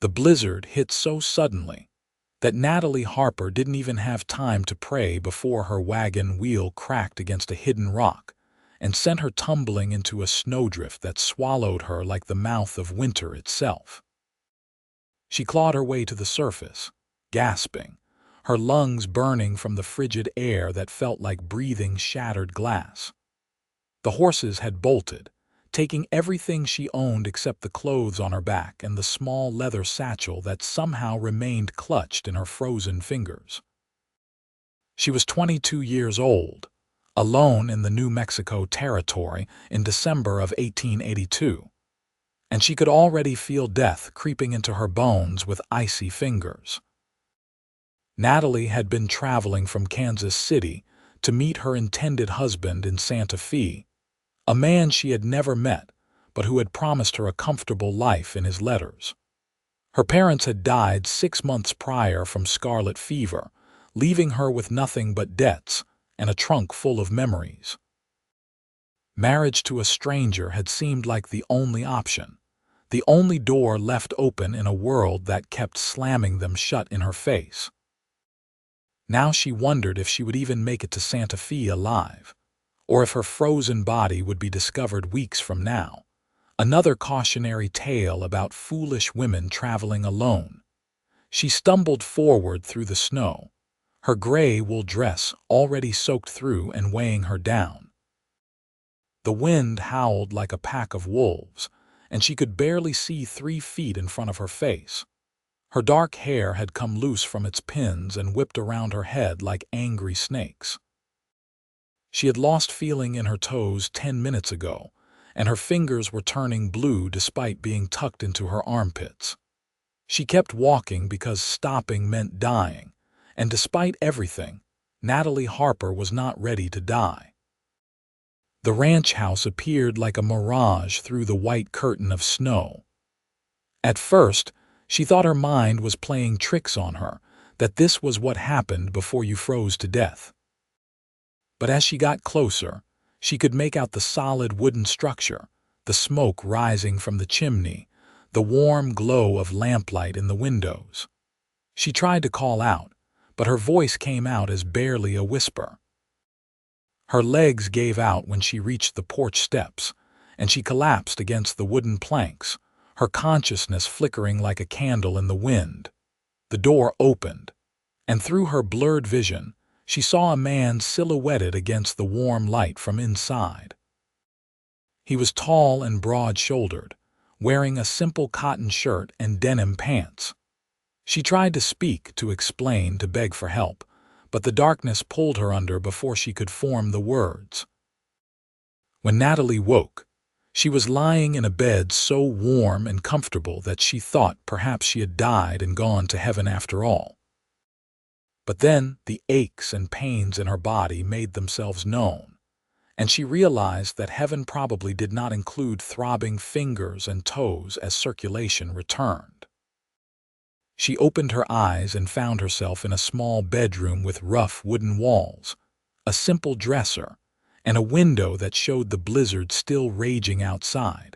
The blizzard hit so suddenly that Natalie Harper didn't even have time to pray before her wagon wheel cracked against a hidden rock and sent her tumbling into a snowdrift that swallowed her like the mouth of winter itself. She clawed her way to the surface, gasping, her lungs burning from the frigid air that felt like breathing shattered glass. The horses had bolted, taking everything she owned except the clothes on her back and the small leather satchel that somehow remained clutched in her frozen fingers. She was 22 years old, alone in the New Mexico Territory in December of 1882, and she could already feel death creeping into her bones with icy fingers. Natalie had been traveling from Kansas City to meet her intended husband in Santa Fe, a man she had never met, but who had promised her a comfortable life in his letters. Her parents had died 6 months prior from scarlet fever, leaving her with nothing but debts and a trunk full of memories. Marriage to a stranger had seemed like the only option, the only door left open in a world that kept slamming them shut in her face. Now she wondered if she would even make it to Santa Fe alive, or if her frozen body would be discovered weeks from now. Another cautionary tale about foolish women traveling alone. She stumbled forward through the snow, her gray wool dress already soaked through and weighing her down. The wind howled like a pack of wolves, and she could barely see 3 feet in front of her face. Her dark hair had come loose from its pins and whipped around her head like angry snakes. She had lost feeling in her toes 10 minutes ago, and her fingers were turning blue despite being tucked into her armpits. She kept walking because stopping meant dying, and despite everything, Natalie Harper was not ready to die. The ranch house appeared like a mirage through the white curtain of snow. At first, she thought her mind was playing tricks on her, that this was what happened before you froze to death. But as she got closer, she could make out the solid wooden structure, the smoke rising from the chimney, the warm glow of lamplight in the windows. She tried to call out, but her voice came out as barely a whisper. Her legs gave out when she reached the porch steps, and she collapsed against the wooden planks, her consciousness flickering like a candle in the wind. The door opened, and through her blurred vision, she saw a man silhouetted against the warm light from inside. He was tall and broad-shouldered, wearing a simple cotton shirt and denim pants. She tried to speak, to explain, to beg for help, but the darkness pulled her under before she could form the words. When Natalie woke, she was lying in a bed so warm and comfortable that she thought perhaps she had died and gone to heaven after all. But then the aches and pains in her body made themselves known, and she realized that heaven probably did not include throbbing fingers and toes as circulation returned. She opened her eyes and found herself in a small bedroom with rough wooden walls, a simple dresser, and a window that showed the blizzard still raging outside.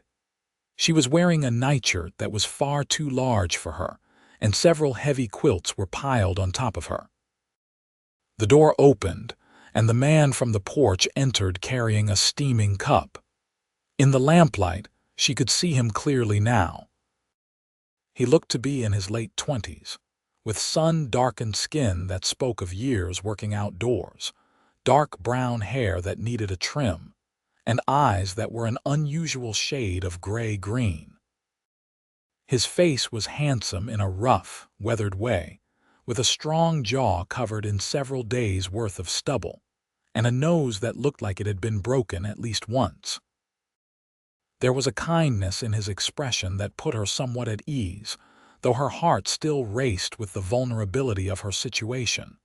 She was wearing a nightshirt that was far too large for her, and several heavy quilts were piled on top of her. The door opened, and the man from the porch entered carrying a steaming cup. In the lamplight, she could see him clearly now. He looked to be in his late 20s, with sun-darkened skin that spoke of years working outdoors, dark brown hair that needed a trim, and eyes that were an unusual shade of gray-green. His face was handsome in a rough, weathered way, with a strong jaw covered in several days' worth of stubble, and a nose that looked like it had been broken at least once. There was a kindness in his expression that put her somewhat at ease, though her heart still raced with the vulnerability of her situation.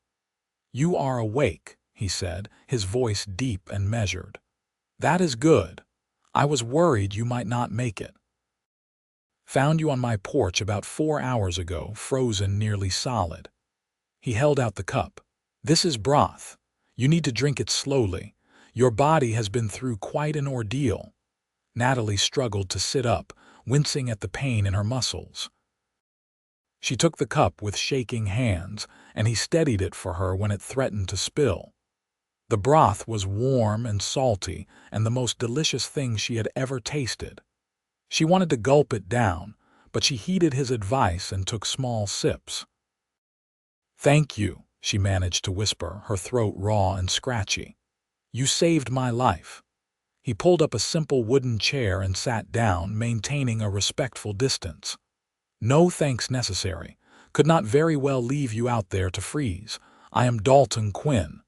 "You are awake," he said, his voice deep and measured. "That is good. I was worried you might not make it. Found you on my porch about 4 hours ago, frozen nearly solid." He held out the cup. "This is broth. You need to drink it slowly. Your body has been through quite an ordeal." Natalie struggled to sit up, wincing at the pain in her muscles. She took the cup with shaking hands, and he steadied it for her when it threatened to spill. The broth was warm and salty, and the most delicious thing she had ever tasted. She wanted to gulp it down, but she heeded his advice and took small sips. "Thank you," she managed to whisper, her throat raw and scratchy. "You saved my life." He pulled up a simple wooden chair and sat down, maintaining a respectful distance. "No thanks necessary. Could not very well leave you out there to freeze. I am Dalton Quinn.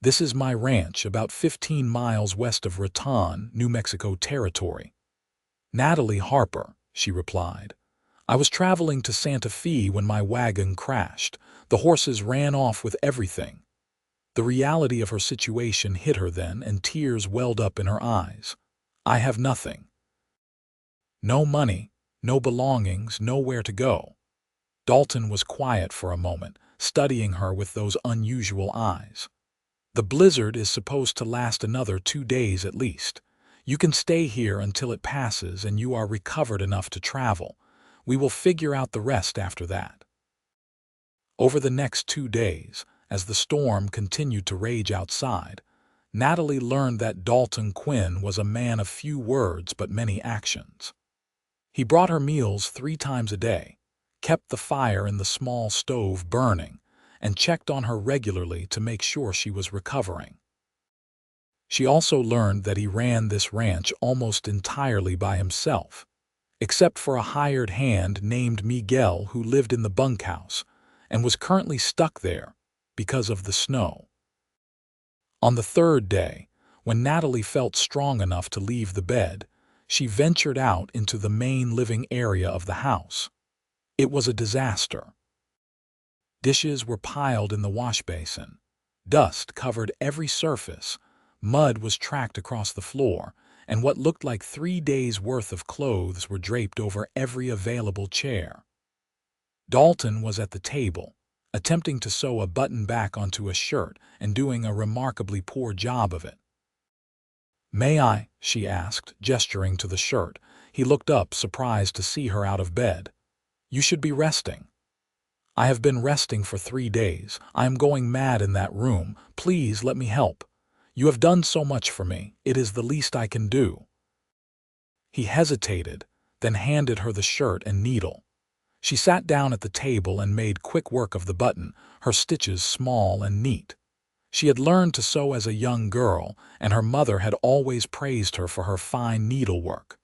This is my ranch about 15 miles west of Raton, New Mexico territory." "Natalie Harper," she replied. "I was traveling to Santa Fe when my wagon crashed. The horses ran off with everything." The reality of her situation hit her then, and tears welled up in her eyes. "I have nothing. No money, no belongings, nowhere to go." Dalton was quiet for a moment, studying her with those unusual eyes. "The blizzard is supposed to last another 2 days at least. You can stay here until it passes and you are recovered enough to travel. We will figure out the rest after that." Over the next 2 days, as the storm continued to rage outside, Natalie learned that Dalton Quinn was a man of few words but many actions. He brought her meals 3 times a day, kept the fire in the small stove burning, and checked on her regularly to make sure she was recovering. She also learned that he ran this ranch almost entirely by himself, except for a hired hand named Miguel who lived in the bunkhouse and was currently stuck there because of the snow. On the 3rd day, when Natalie felt strong enough to leave the bed, she ventured out into the main living area of the house. It was a disaster. Dishes were piled in the wash basin. Dust covered every surface. Mud was tracked across the floor, and what looked like 3 days' worth of clothes were draped over every available chair. Dalton was at the table, attempting to sew a button back onto a shirt and doing a remarkably poor job of it. "May I?" she asked, gesturing to the shirt. He looked up, surprised to see her out of bed. "You should be resting." "I have been resting for 3 days. I am going mad in that room. Please let me help. You have done so much for me. It is the least I can do." He hesitated, then handed her the shirt and needle. She sat down at the table and made quick work of the button, her stitches small and neat. She had learned to sew as a young girl, and her mother had always praised her for her fine needlework.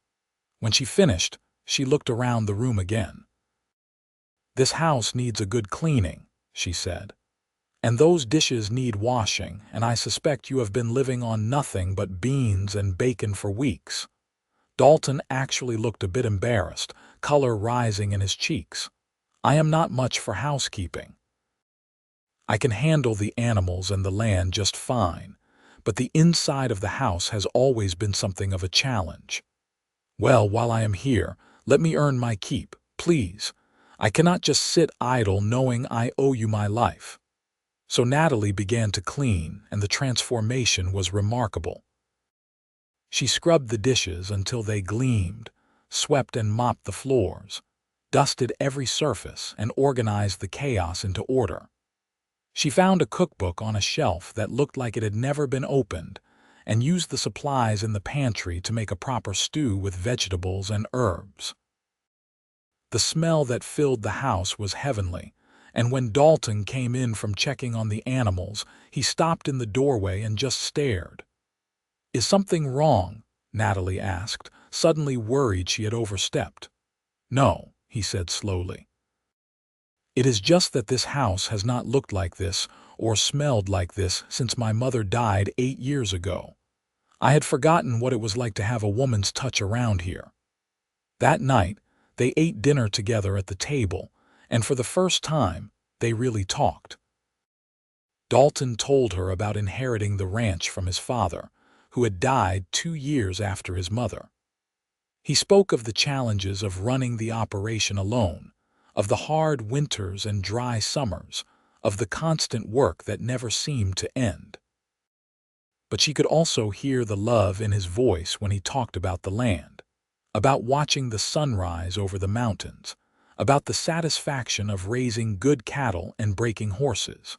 When she finished, she looked around the room again. "This house needs a good cleaning," she said. "And those dishes need washing, and I suspect you have been living on nothing but beans and bacon for weeks." Dalton actually looked a bit embarrassed, color rising in his cheeks. "I am not much for housekeeping. I can handle the animals and the land just fine, but the inside of the house has always been something of a challenge. Well, while I am here, let me earn my keep, please. I cannot just sit idle knowing I owe you my life." So Natalie began to clean, and the transformation was remarkable. She scrubbed the dishes until they gleamed, swept and mopped the floors, dusted every surface, and organized the chaos into order. She found a cookbook on a shelf that looked like it had never been opened, and used the supplies in the pantry to make a proper stew with vegetables and herbs. The smell that filled the house was heavenly, and when Dalton came in from checking on the animals, he stopped in the doorway and just stared. "Is something wrong?" Natalie asked, suddenly worried she had overstepped. "No," he said slowly. "It is just that this house has not looked like this or smelled like this since my mother died 8 years ago. I had forgotten what it was like to have a woman's touch around here." That night, they ate dinner together at the table, and for the first time, they really talked. Dalton told her about inheriting the ranch from his father, who had died 2 years after his mother. He spoke of the challenges of running the operation alone, of the hard winters and dry summers, of the constant work that never seemed to end. But she could also hear the love in his voice when he talked about the land, about watching the sunrise over the mountains, about the satisfaction of raising good cattle and breaking horses.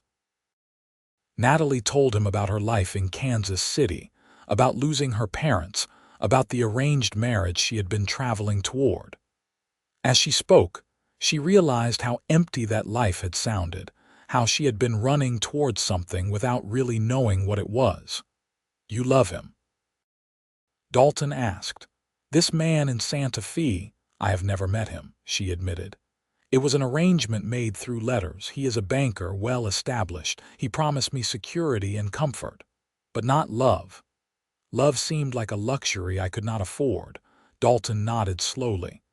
Natalie told him about her life in Kansas City, about losing her parents, about the arranged marriage she had been traveling toward. As she spoke, she realized how empty that life had sounded, how she had been running towards something without really knowing what it was. "You love him?" Dalton asked. "This man in Santa Fe, I have never met him," she admitted. "It was an arrangement made through letters. He is a banker, well established. He promised me security and comfort, but not love. Love seemed like a luxury I could not afford." Dalton nodded slowly.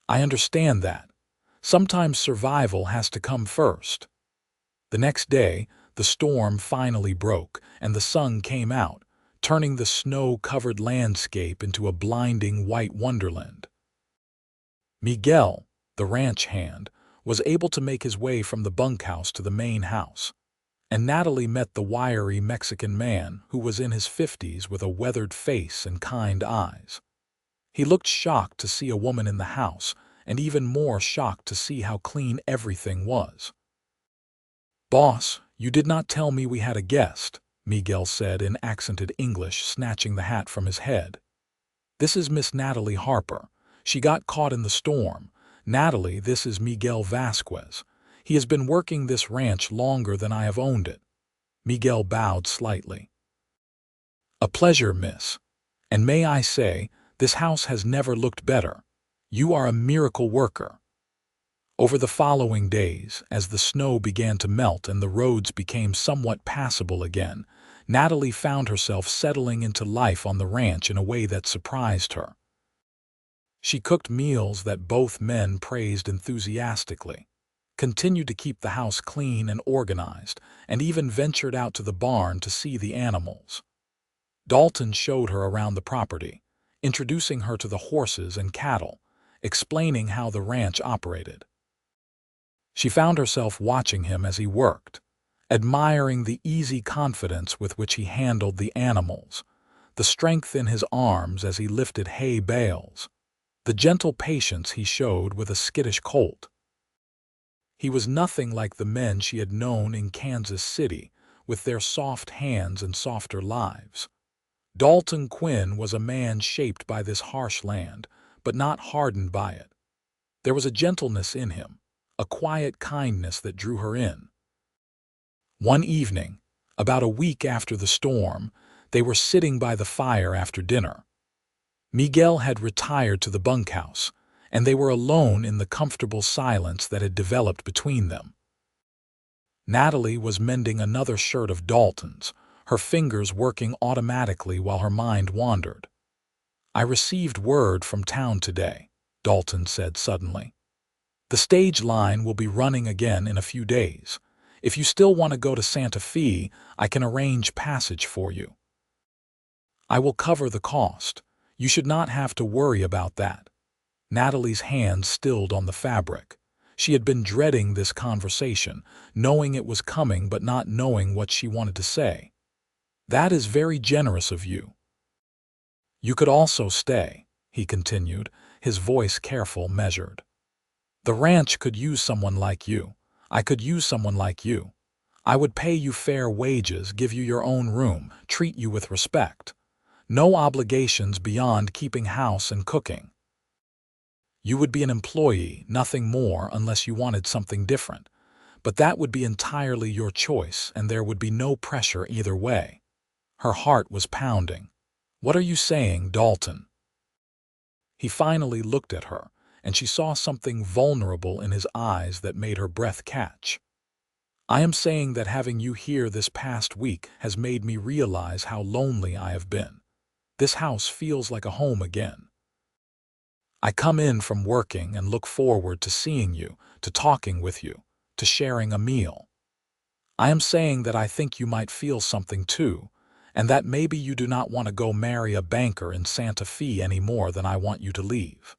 "I understand that. Sometimes survival has to come first." The next day, the storm finally broke, and the sun came out, turning the snow-covered landscape into a blinding white wonderland. Miguel, the ranch hand, was able to make his way from the bunkhouse to the main house, and Natalie met the wiry Mexican man who was in his 50s with a weathered face and kind eyes. He looked shocked to see a woman in the house, and even more shocked to see how clean everything was. "Boss, you did not tell me we had a guest," Miguel said in accented English, snatching the hat from his head. "This is Miss Natalie Harper. She got caught in the storm. Natalie, this is Miguel Vasquez. He has been working this ranch longer than I have owned it." Miguel bowed slightly. "A pleasure, miss. And may I say, this house has never looked better. You are a miracle worker." Over the following days, as the snow began to melt and the roads became somewhat passable again, Natalie found herself settling into life on the ranch in a way that surprised her. She cooked meals that both men praised enthusiastically, continued to keep the house clean and organized, and even ventured out to the barn to see the animals. Dalton showed her around the property, introducing her to the horses and cattle, explaining how the ranch operated. She found herself watching him as he worked, admiring the easy confidence with which he handled the animals, the strength in his arms as he lifted hay bales, the gentle patience he showed with a skittish colt. He was nothing like the men she had known in Kansas City, with their soft hands and softer lives. Dalton Quinn was a man shaped by this harsh land, but not hardened by it. There was a gentleness in him, a quiet kindness that drew her in. One evening, about a week after the storm, they were sitting by the fire after dinner. Miguel had retired to the bunkhouse, and they were alone in the comfortable silence that had developed between them. Natalie was mending another shirt of Dalton's, her fingers working automatically while her mind wandered. "I received word from town today," Dalton said suddenly. "The stage line will be running again in a few days. If you still want to go to Santa Fe, I can arrange passage for you. I will cover the cost. You should not have to worry about that." Natalie's hands stilled on the fabric. She had been dreading this conversation, knowing it was coming but not knowing what she wanted to say. "That is very generous of you." "You could also stay," he continued, his voice careful, measured. "The ranch could use someone like you. I could use someone like you. I would pay you fair wages, give you your own room, treat you with respect. No obligations beyond keeping house and cooking. You would be an employee, nothing more, unless you wanted something different. But that would be entirely your choice, and there would be no pressure either way." Her heart was pounding. "What are you saying, Dalton?" He finally looked at her, and she saw something vulnerable in his eyes that made her breath catch. "I am saying that having you here this past week has made me realize how lonely I have been. This house feels like a home again. I come in from working and look forward to seeing you, to talking with you, to sharing a meal. I am saying that I think you might feel something too, and that maybe you do not want to go marry a banker in Santa Fe any more than I want you to leave."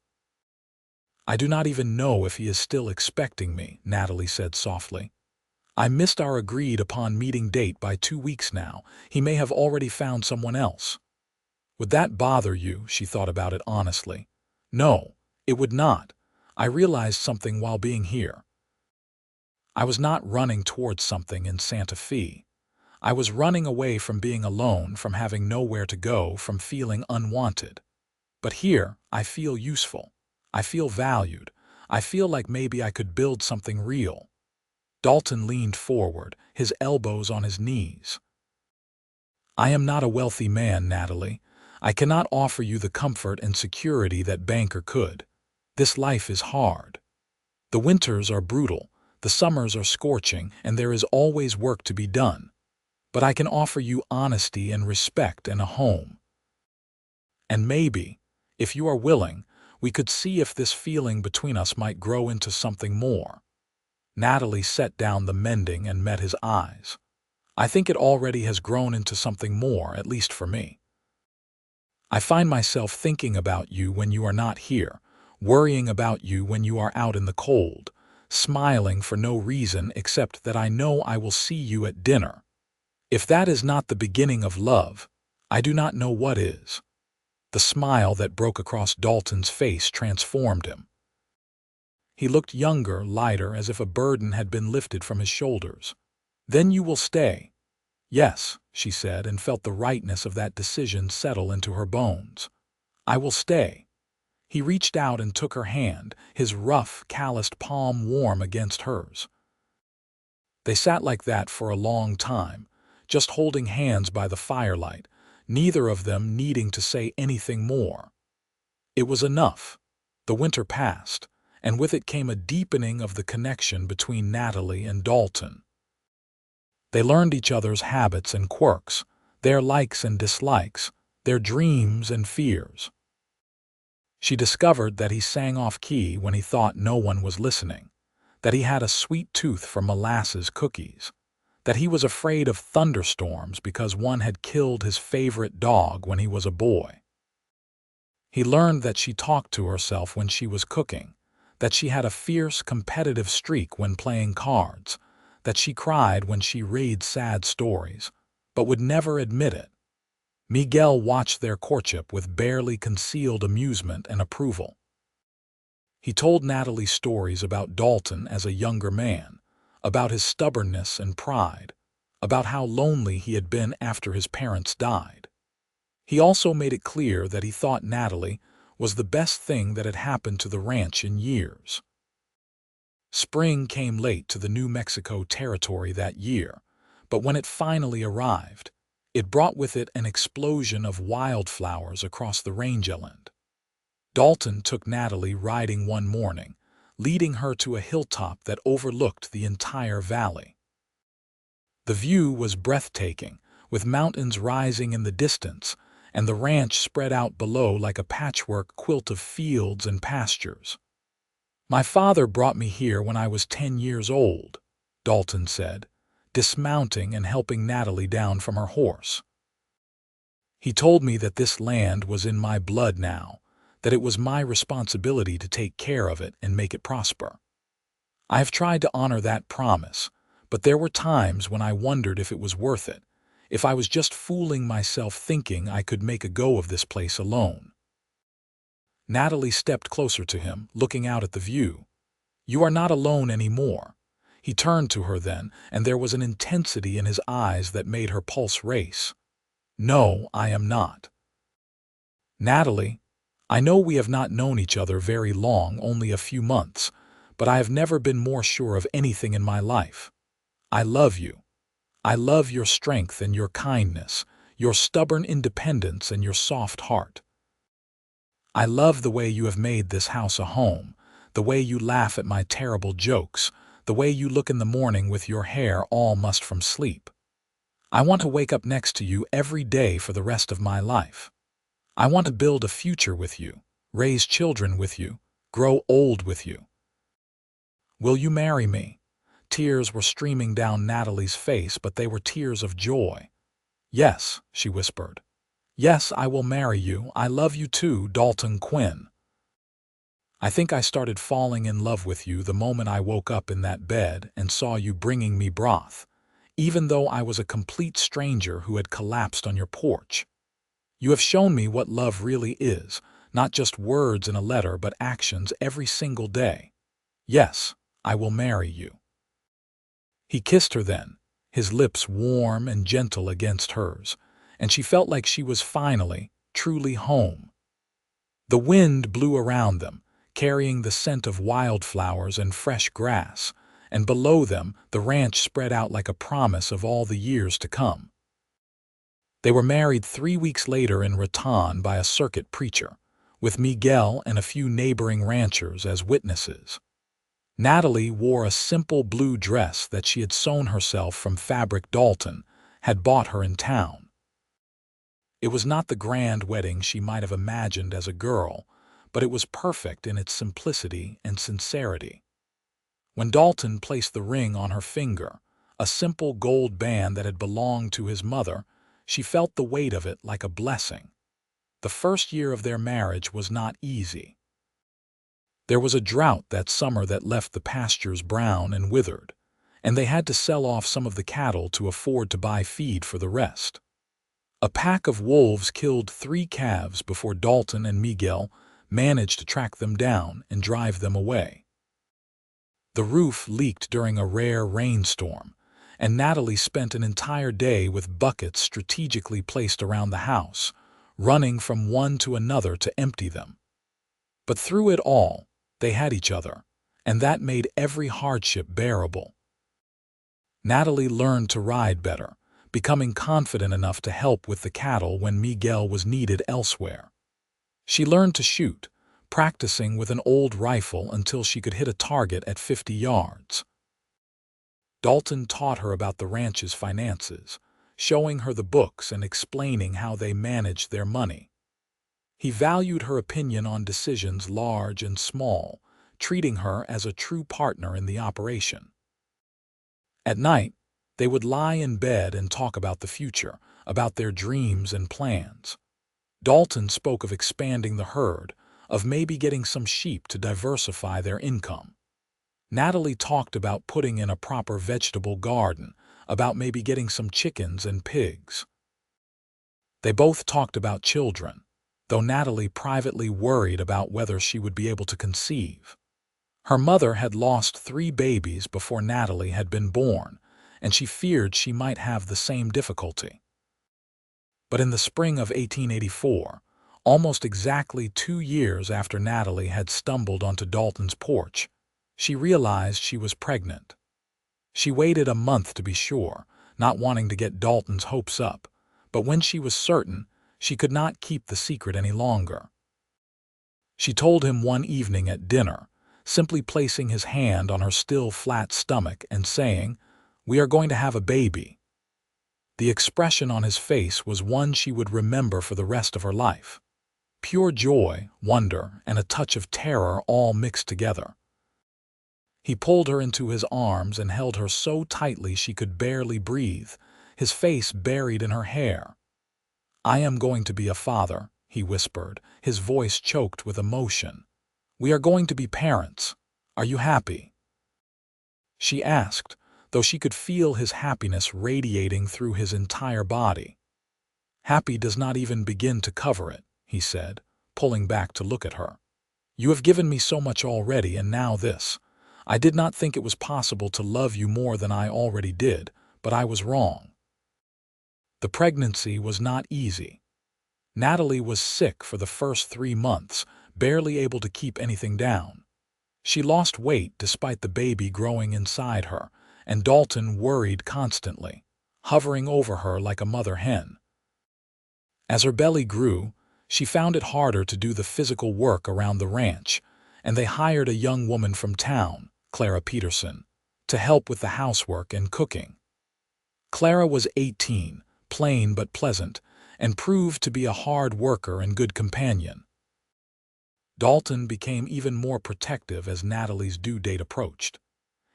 "I do not even know if he is still expecting me," Natalie said softly. "I missed our agreed-upon meeting date by 2 weeks now. He may have already found someone else." "Would that bother you?" She thought about it honestly. "No, it would not. I realized something while being here. I was not running towards something in Santa Fe. I was running away from being alone, from having nowhere to go, from feeling unwanted. But here, I feel useful. I feel valued. I feel like maybe I could build something real. Dalton leaned forward, his elbows on his knees. I am not a wealthy man, Natalie. I cannot offer you the comfort and security that banker could. This life is hard. The winters are brutal, the summers are scorching, and there is always work to be done. But I can offer you honesty and respect and a home. And maybe, if you are willing, we could see if this feeling between us might grow into something more. Natalie set down the mending and met his eyes. I think it already has grown into something more, at least for me. I find myself thinking about you when you are not here, worrying about you when you are out in the cold, smiling for no reason except that I know I will see you at dinner. If that is not the beginning of love, I do not know what is. The smile that broke across Dalton's face transformed him. He looked younger, lighter, as if a burden had been lifted from his shoulders. Then you will stay. Yes, she said, and felt the rightness of that decision settle into her bones. I will stay. He reached out and took her hand, his rough, calloused palm warm against hers. They sat like that for a long time, just holding hands by the firelight, neither of them needing to say anything more. It was enough. The winter passed, and with it came a deepening of the connection between Natalie and Dalton. They learned each other's habits and quirks, their likes and dislikes, their dreams and fears. She discovered that he sang off-key when he thought no one was listening, that he had a sweet tooth for molasses cookies, that he was afraid of thunderstorms because one had killed his favorite dog when he was a boy. He learned that she talked to herself when she was cooking, that she had a fierce, competitive streak when playing cards, that she cried when she read sad stories, but would never admit it. Miguel watched their courtship with barely concealed amusement and approval. He told Natalie stories about Dalton as a younger man, about his stubbornness and pride, about how lonely he had been after his parents died. He also made it clear that he thought Natalie was the best thing that had happened to the ranch in years. Spring came late to the New Mexico territory that year, but when it finally arrived, it brought with it an explosion of wildflowers across the rangeland. Dalton took Natalie riding one morning, leading her to a hilltop that overlooked the entire valley. The view was breathtaking, with mountains rising in the distance, and the ranch spread out below like a patchwork quilt of fields and pastures. My father brought me here when I was 10 years old, Dalton said, dismounting and helping Natalie down from her horse. He told me that this land was in my blood now, that it was my responsibility to take care of it and make it prosper. I have tried to honor that promise, but there were times when I wondered if it was worth it, if I was just fooling myself thinking I could make a go of this place alone. Natalie stepped closer to him, looking out at the view. You are not alone anymore. He turned to her then, and there was an intensity in his eyes that made her pulse race. No, I am not. Natalie, I know we have not known each other very long, only a few months, but I have never been more sure of anything in my life. I love you. I love your strength and your kindness, your stubborn independence and your soft heart. I love the way you have made this house a home, the way you laugh at my terrible jokes, the way you look in the morning with your hair all mussed from sleep. I want to wake up next to you every day for the rest of my life. I want to build a future with you, raise children with you, grow old with you. Will you marry me? Tears were streaming down Natalie's face, but they were tears of joy. Yes, she whispered. Yes, I will marry you. I love you too, Dalton Quinn. I think I started falling in love with you the moment I woke up in that bed and saw you bringing me broth, even though I was a complete stranger who had collapsed on your porch. You have shown me what love really is, not just words in a letter but actions every single day. "Yes, I will marry you." He kissed her then, his lips warm and gentle against hers, and she felt like she was finally, truly home. The wind blew around them, carrying the scent of wildflowers and fresh grass, and below them the ranch spread out like a promise of all the years to come. They were married 3 weeks later in Raton by a circuit preacher, with Miguel and a few neighboring ranchers as witnesses. Natalie wore a simple blue dress that she had sewn herself from fabric Dalton had bought her in town. It was not the grand wedding she might have imagined as a girl, but it was perfect in its simplicity and sincerity. When Dalton placed the ring on her finger, a simple gold band that had belonged to his mother, she felt the weight of it like a blessing. The first year of their marriage was not easy. There was a drought that summer that left the pastures brown and withered, and they had to sell off some of the cattle to afford to buy feed for the rest. A pack of wolves killed 3 calves before Dalton and Miguel managed to track them down and drive them away. The roof leaked during a rare rainstorm, and Natalie spent an entire day with buckets strategically placed around the house, running from one to another to empty them. But through it all, they had each other, and that made every hardship bearable. Natalie learned to ride better, becoming confident enough to help with the cattle when Miguel was needed elsewhere. She learned to shoot, practicing with an old rifle until she could hit a target at 50 yards. Dalton taught her about the ranch's finances, showing her the books and explaining how they managed their money. He valued her opinion on decisions large and small, treating her as a true partner in the operation. At night, they would lie in bed and talk about the future, about their dreams and plans. Dalton spoke of expanding the herd, of maybe getting some sheep to diversify their income. Natalie talked about putting in a proper vegetable garden, about maybe getting some chickens and pigs. They both talked about children, though Natalie privately worried about whether she would be able to conceive. Her mother had lost 3 babies before Natalie had been born, and she feared she might have the same difficulty. But in the spring of 1884, almost exactly 2 years after Natalie had stumbled onto Dalton's porch, she realized she was pregnant. She waited a month to be sure, not wanting to get Dalton's hopes up, but when she was certain, she could not keep the secret any longer. She told him one evening at dinner, simply placing his hand on her still flat stomach and saying, "We are going to have a baby." The expression on his face was one she would remember for the rest of her life. Pure joy, wonder, and a touch of terror all mixed together. He pulled her into his arms and held her so tightly she could barely breathe, his face buried in her hair. "I am going to be a father," he whispered, his voice choked with emotion. "We are going to be parents. Are you happy?" She asked, though she could feel his happiness radiating through his entire body. "Happy does not even begin to cover it," he said, pulling back to look at her. "You have given me so much already, and now this. I did not think it was possible to love you more than I already did, but I was wrong." The pregnancy was not easy. Natalie was sick for the first 3 months, barely able to keep anything down. She lost weight despite the baby growing inside her, and Dalton worried constantly, hovering over her like a mother hen. As her belly grew, she found it harder to do the physical work around the ranch, and they hired a young woman from town, Clara Peterson, to help with the housework and cooking. Clara was 18, plain but pleasant, and proved to be a hard worker and good companion. Dalton became even more protective as Natalie's due date approached.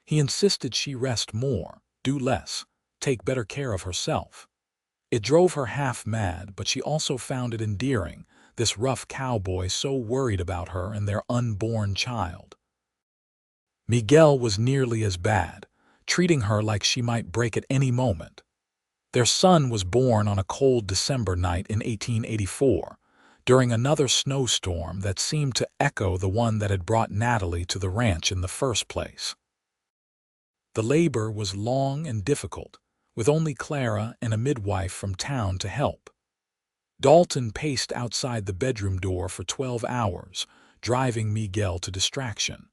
He insisted she rest more, do less, take better care of herself. It drove her half mad, but she also found it endearing, this rough cowboy so worried about her and their unborn child. Miguel was nearly as bad, treating her like she might break at any moment. Their son was born on a cold December night in 1884, during another snowstorm that seemed to echo the one that had brought Natalie to the ranch in the first place. The labor was long and difficult, with only Clara and a midwife from town to help. Dalton paced outside the bedroom door for 12 hours, driving Miguel to distraction.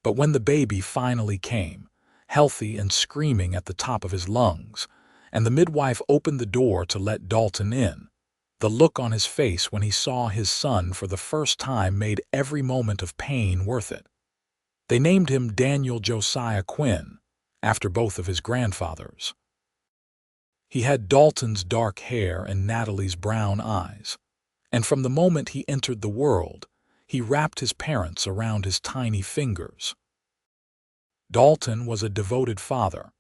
But when the baby finally came, healthy and screaming at the top of his lungs, and the midwife opened the door to let Dalton in, the look on his face when he saw his son for the first time made every moment of pain worth it. They named him Daniel Josiah Quinn, after both of his grandfathers. He had Dalton's dark hair and Natalie's brown eyes, and from the moment he entered the world, he wrapped his parents around his tiny fingers. Dalton was a devoted father,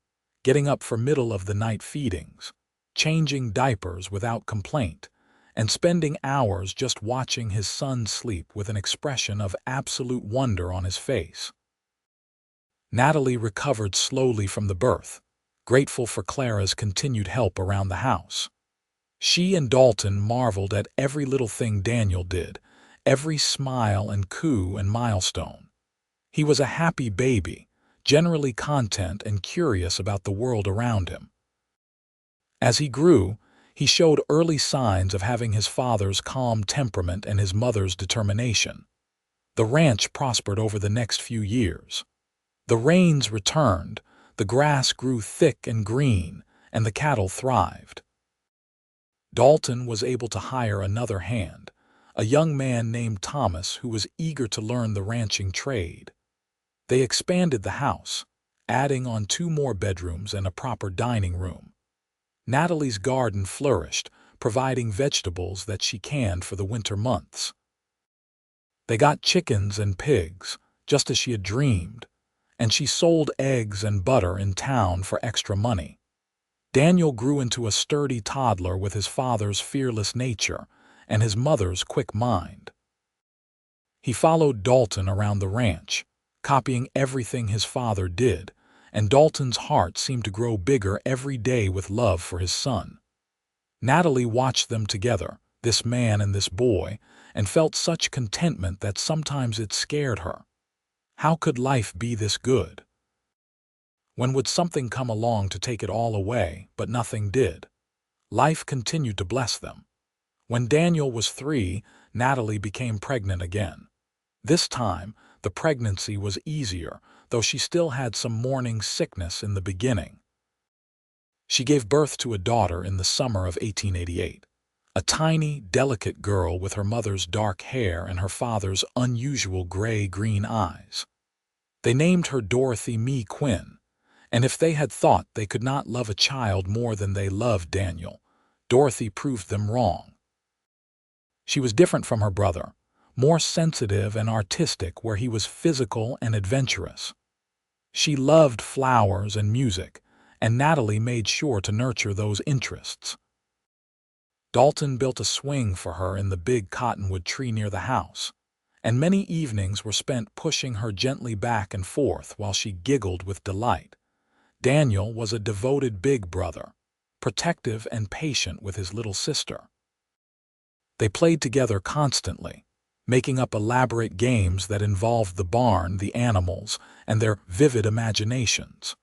getting up for middle-of-the-night feedings, changing diapers without complaint, and spending hours just watching his son sleep with an expression of absolute wonder on his face. Natalie recovered slowly from the birth, grateful for Clara's continued help around the house. She and Dalton marveled at every little thing Daniel did, every smile and coo and milestone. He was a happy baby, generally content and curious about the world around him. As he grew, he showed early signs of having his father's calm temperament and his mother's determination. The ranch prospered over the next few years. The rains returned, the grass grew thick and green, and the cattle thrived. Dalton was able to hire another hand, a young man named Thomas who was eager to learn the ranching trade. They expanded the house, adding on 2 more bedrooms and a proper dining room. Natalie's garden flourished, providing vegetables that she canned for the winter months. They got chickens and pigs, just as she had dreamed, and she sold eggs and butter in town for extra money. Daniel grew into a sturdy toddler with his father's fearless nature and his mother's quick mind. He followed Dalton around the ranch, copying everything his father did, and Dalton's heart seemed to grow bigger every day with love for his son. Natalie watched them together, this man and this boy, and felt such contentment that sometimes it scared her. How could life be this good? When would something come along to take it all away, but nothing did? Life continued to bless them. When Daniel was 3, Natalie became pregnant again. This time, the pregnancy was easier, though she still had some morning sickness in the beginning. She gave birth to a daughter in the summer of 1888, a tiny, delicate girl with her mother's dark hair and her father's unusual gray-green eyes. They named her Dorothy Mee Quinn, and if they had thought they could not love a child more than they loved Daniel, Dorothy proved them wrong. She was different from her brother, more sensitive and artistic where he was physical and adventurous. She loved flowers and music, and Natalie made sure to nurture those interests. Dalton built a swing for her in the big cottonwood tree near the house, and many evenings were spent pushing her gently back and forth while she giggled with delight. Daniel was a devoted big brother, protective and patient with his little sister. They played together constantly, making up elaborate games that involved the barn, the animals, and their vivid imaginations.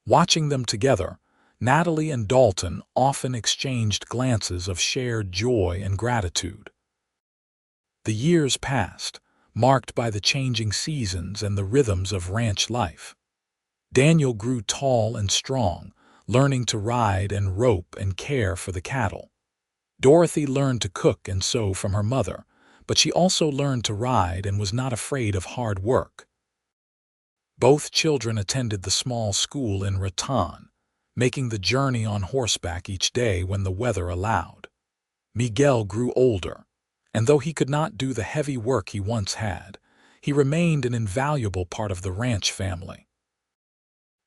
Watching them together, Natalie and Dalton often exchanged glances of shared joy and gratitude. The years passed, marked by the changing seasons and the rhythms of ranch life. Daniel grew tall and strong, learning to ride and rope and care for the cattle. Dorothy learned to cook and sew from her mother, but she also learned to ride and was not afraid of hard work. Both children attended the small school in Raton, making the journey on horseback each day when the weather allowed. Miguel grew older, and though he could not do the heavy work he once had, he remained an invaluable part of the ranch family.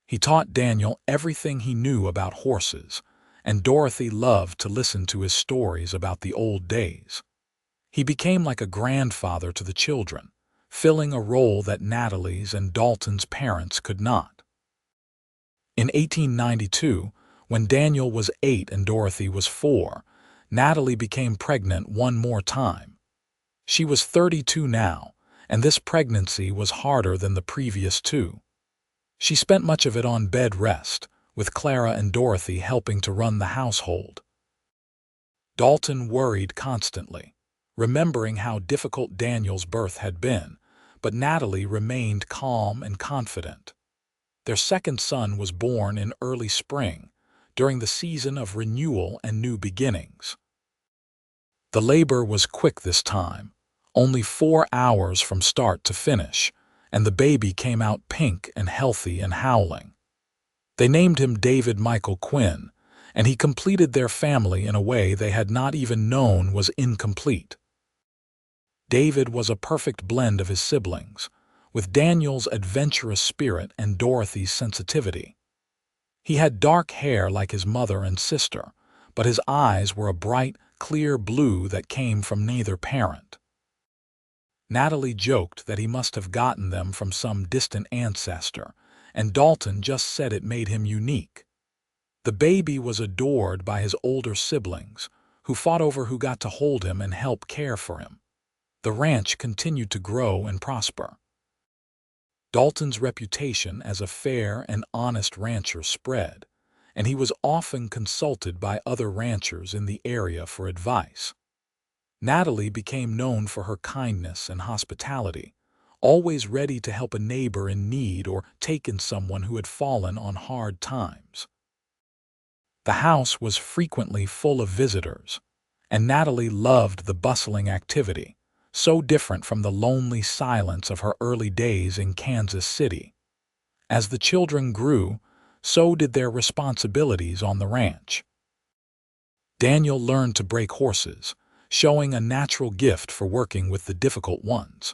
He taught Daniel everything he knew about horses, and Dorothy loved to listen to his stories about the old days. He became like a grandfather to the children, filling a role that Natalie's and Dalton's parents could not. In 1892, when Daniel was 8 and Dorothy was 4, Natalie became pregnant one more time. She was 32 now, and this pregnancy was harder than the previous two. She spent much of it on bed rest, with Clara and Dorothy helping to run the household. Dalton worried constantly, remembering how difficult Daniel's birth had been, but Natalie remained calm and confident. Their second son was born in early spring, during the season of renewal and new beginnings. The labor was quick this time, only 4 hours from start to finish, and the baby came out pink and healthy and howling. They named him David Michael Quinn, and he completed their family in a way they had not even known was incomplete. David was a perfect blend of his siblings, with Daniel's adventurous spirit and Dorothy's sensitivity. He had dark hair like his mother and sister, but his eyes were a bright, clear blue that came from neither parent. Natalie joked that he must have gotten them from some distant ancestor, and Dalton just said it made him unique. The baby was adored by his older siblings, who fought over who got to hold him and help care for him. The ranch continued to grow and prosper. Dalton's reputation as a fair and honest rancher spread, and he was often consulted by other ranchers in the area for advice. Natalie became known for her kindness and hospitality, always ready to help a neighbor in need or take in someone who had fallen on hard times. The house was frequently full of visitors, and Natalie loved the bustling activity, so different from the lonely silence of her early days in Kansas City. As the children grew, so did their responsibilities on the ranch. Daniel learned to break horses, showing a natural gift for working with the difficult ones.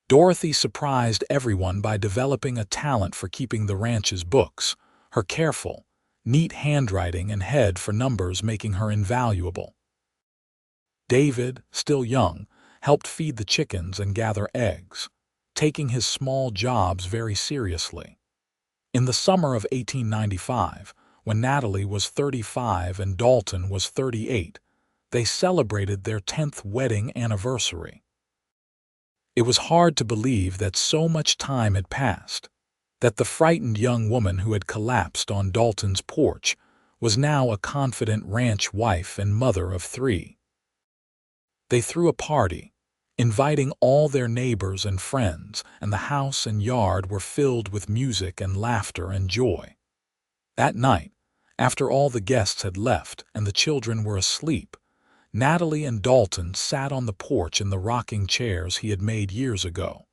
Dorothy surprised everyone by developing a talent for keeping the ranch's books, her careful, neat handwriting and head for numbers making her invaluable. David, still young, helped feed the chickens and gather eggs, taking his small jobs very seriously. In the summer of 1895, when Natalie was 35 and Dalton was 38, they celebrated their 10th wedding anniversary. It was hard to believe that so much time had passed, that the frightened young woman who had collapsed on Dalton's porch was now a confident ranch wife and mother of 3. They threw a party, inviting all their neighbors and friends, and the house and yard were filled with music and laughter and joy. That night, after all the guests had left and the children were asleep, Natalie and Dalton sat on the porch in the rocking chairs he had made years ago.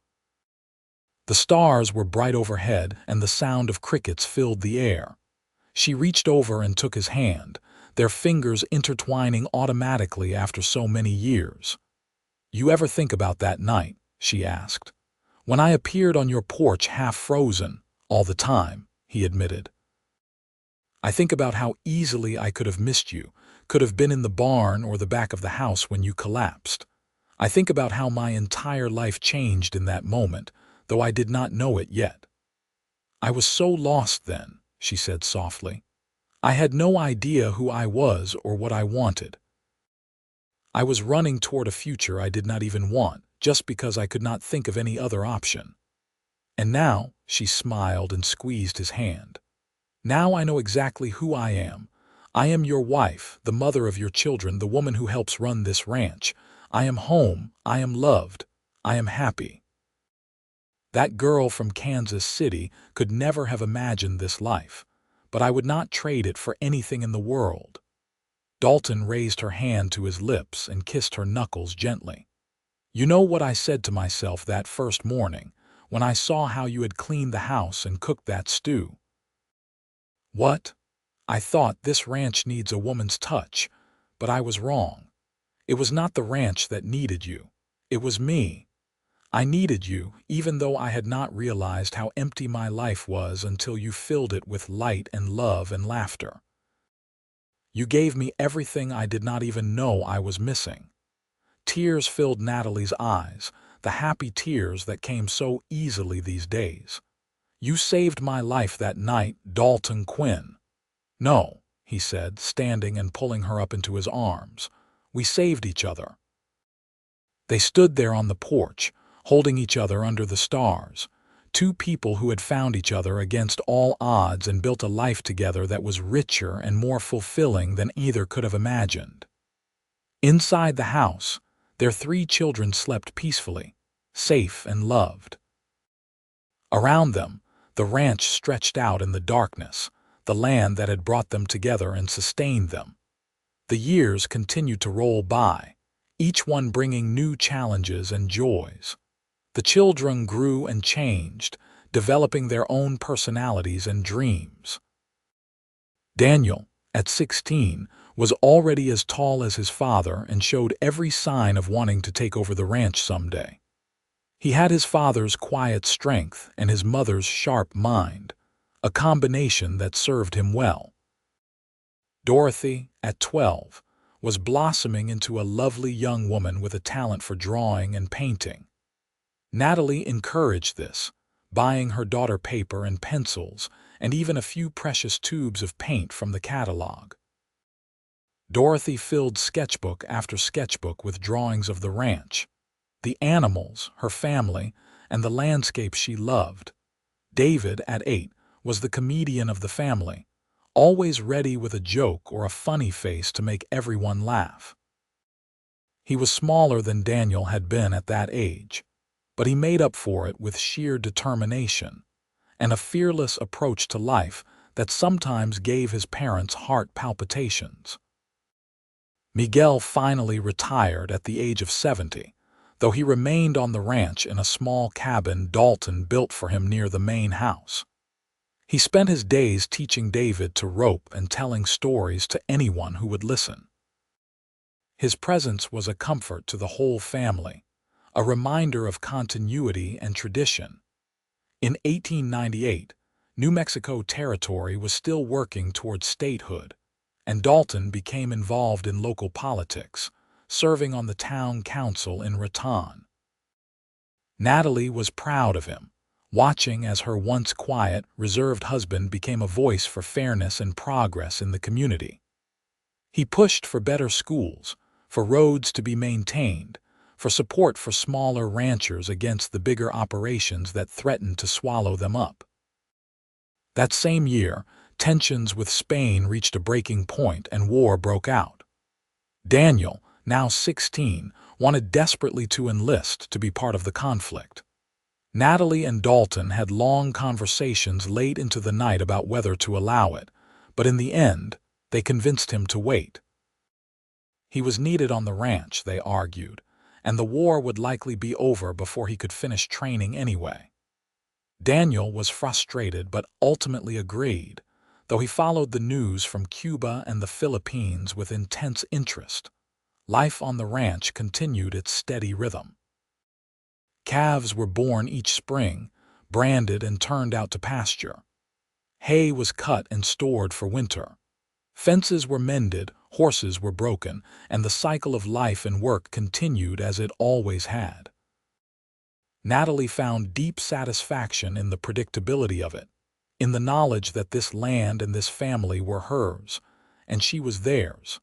The stars were bright overhead and the sound of crickets filled the air. She reached over and took his hand, their fingers intertwining automatically after so many years. "You ever think about that night?" she asked. "When I appeared on your porch half frozen, all the time," he admitted. "I think about how easily I could have missed you, could have been in the barn or the back of the house when you collapsed. I think about how my entire life changed in that moment, though I did not know it yet. I was so lost then," she said softly. "I had no idea who I was or what I wanted. I was running toward a future I did not even want, just because I could not think of any other option. And now," she smiled and squeezed his hand, "now I know exactly who I am. I am your wife, the mother of your children, the woman who helps run this ranch. I am home, I am loved, I am happy. That girl from Kansas City could never have imagined this life, but I would not trade it for anything in the world." Dalton raised her hand to his lips and kissed her knuckles gently. "You know what I said to myself that first morning, when I saw how you had cleaned the house and cooked that stew? What? I thought this ranch needs a woman's touch, but I was wrong. It was not the ranch that needed you. It was me. I needed you, even though I had not realized how empty my life was until you filled it with light and love and laughter. You gave me everything I did not even know I was missing." Tears filled Natalie's eyes, the happy tears that came so easily these days. "You saved my life that night, Dalton Quinn." "No," he said, standing and pulling her up into his arms. "We saved each other." They stood there on the porch, holding each other under the stars, two people who had found each other against all odds and built a life together that was richer and more fulfilling than either could have imagined. Inside the house, their 3 children slept peacefully, safe and loved. Around them, the ranch stretched out in the darkness, the land that had brought them together and sustained them. The years continued to roll by, each one bringing new challenges and joys. The children grew and changed, developing their own personalities and dreams. Daniel, at 16, was already as tall as his father and showed every sign of wanting to take over the ranch someday. He had his father's quiet strength and his mother's sharp mind, a combination that served him well. Dorothy, at 12, was blossoming into a lovely young woman with a talent for drawing and painting. Natalie encouraged this, buying her daughter paper and pencils and even a few precious tubes of paint from the catalog. Dorothy filled sketchbook after sketchbook with drawings of the ranch, the animals, her family, and the landscape she loved. David, at 8, was the comedian of the family, always ready with a joke or a funny face to make everyone laugh. He was smaller than Daniel had been at that age, but he made up for it with sheer determination and a fearless approach to life that sometimes gave his parents heart palpitations. Miguel finally retired at the age of 70, though he remained on the ranch in a small cabin Dalton built for him near the main house. He spent his days teaching David to rope and telling stories to anyone who would listen. His presence was a comfort to the whole family, a reminder of continuity and tradition. In 1898, New Mexico Territory was still working toward statehood, and Dalton became involved in local politics, serving on the town council in Raton. Natalie was proud of him, watching as her once quiet, reserved husband became a voice for fairness and progress in the community. He pushed for better schools, for roads to be maintained, for support for smaller ranchers against the bigger operations that threatened to swallow them up. That same year, tensions with Spain reached a breaking point and war broke out. Daniel, now 16, wanted desperately to enlist to be part of the conflict. Natalie and Dalton had long conversations late into the night about whether to allow it, but in the end, they convinced him to wait. He was needed on the ranch, they argued, and the war would likely be over before he could finish training anyway. Daniel was frustrated but ultimately agreed, though he followed the news from Cuba and the Philippines with intense interest. Life on the ranch continued its steady rhythm. Calves were born each spring, branded and turned out to pasture. Hay was cut and stored for winter. Fences were mended, horses were broken, and the cycle of life and work continued as it always had. Natalie found deep satisfaction in the predictability of it, in the knowledge that this land and this family were hers, and she was theirs.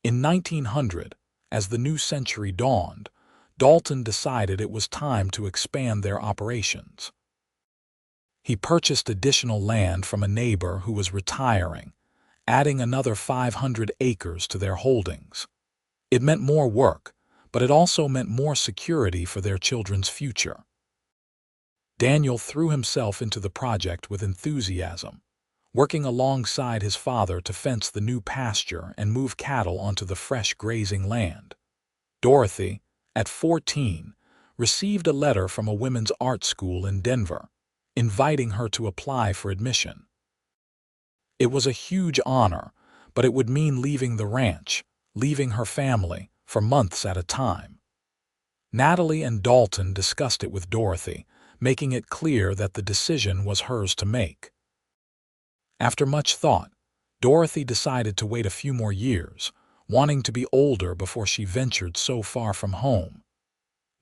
In 1900, as the new century dawned, Dalton decided it was time to expand their operations. He purchased additional land from a neighbor who was retiring, adding another 500 acres to their holdings. It meant more work, but it also meant more security for their children's future. Daniel threw himself into the project with enthusiasm, working alongside his father to fence the new pasture and move cattle onto the fresh grazing land. Dorothy, at 14, received a letter from a women's art school in Denver, inviting her to apply for admission. It was a huge honor, but it would mean leaving the ranch, leaving her family, for months at a time. Natalie and Dalton discussed it with Dorothy, making it clear that the decision was hers to make. After much thought, Dorothy decided to wait a few more years, wanting to be older before she ventured so far from home.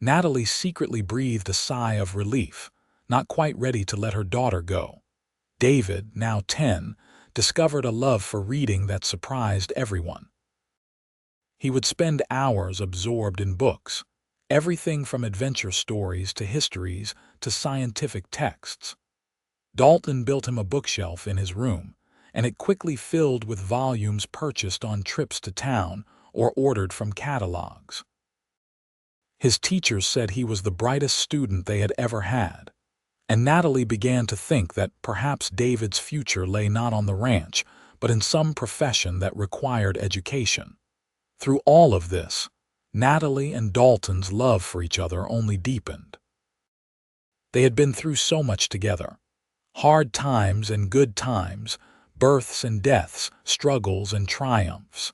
Natalie secretly breathed a sigh of relief, not quite ready to let her daughter go. David, now 10, discovered a love for reading that surprised everyone. He would spend hours absorbed in books, everything from adventure stories to histories to scientific texts. Dalton built him a bookshelf in his room, and it quickly filled with volumes purchased on trips to town or ordered from catalogs. His teachers said he was the brightest student they had ever had, and Natalie began to think that perhaps David's future lay not on the ranch, but in some profession that required education. Through all of this, Natalie and Dalton's love for each other only deepened. They had been through so much together: hard times and good times, births and deaths, struggles and triumphs.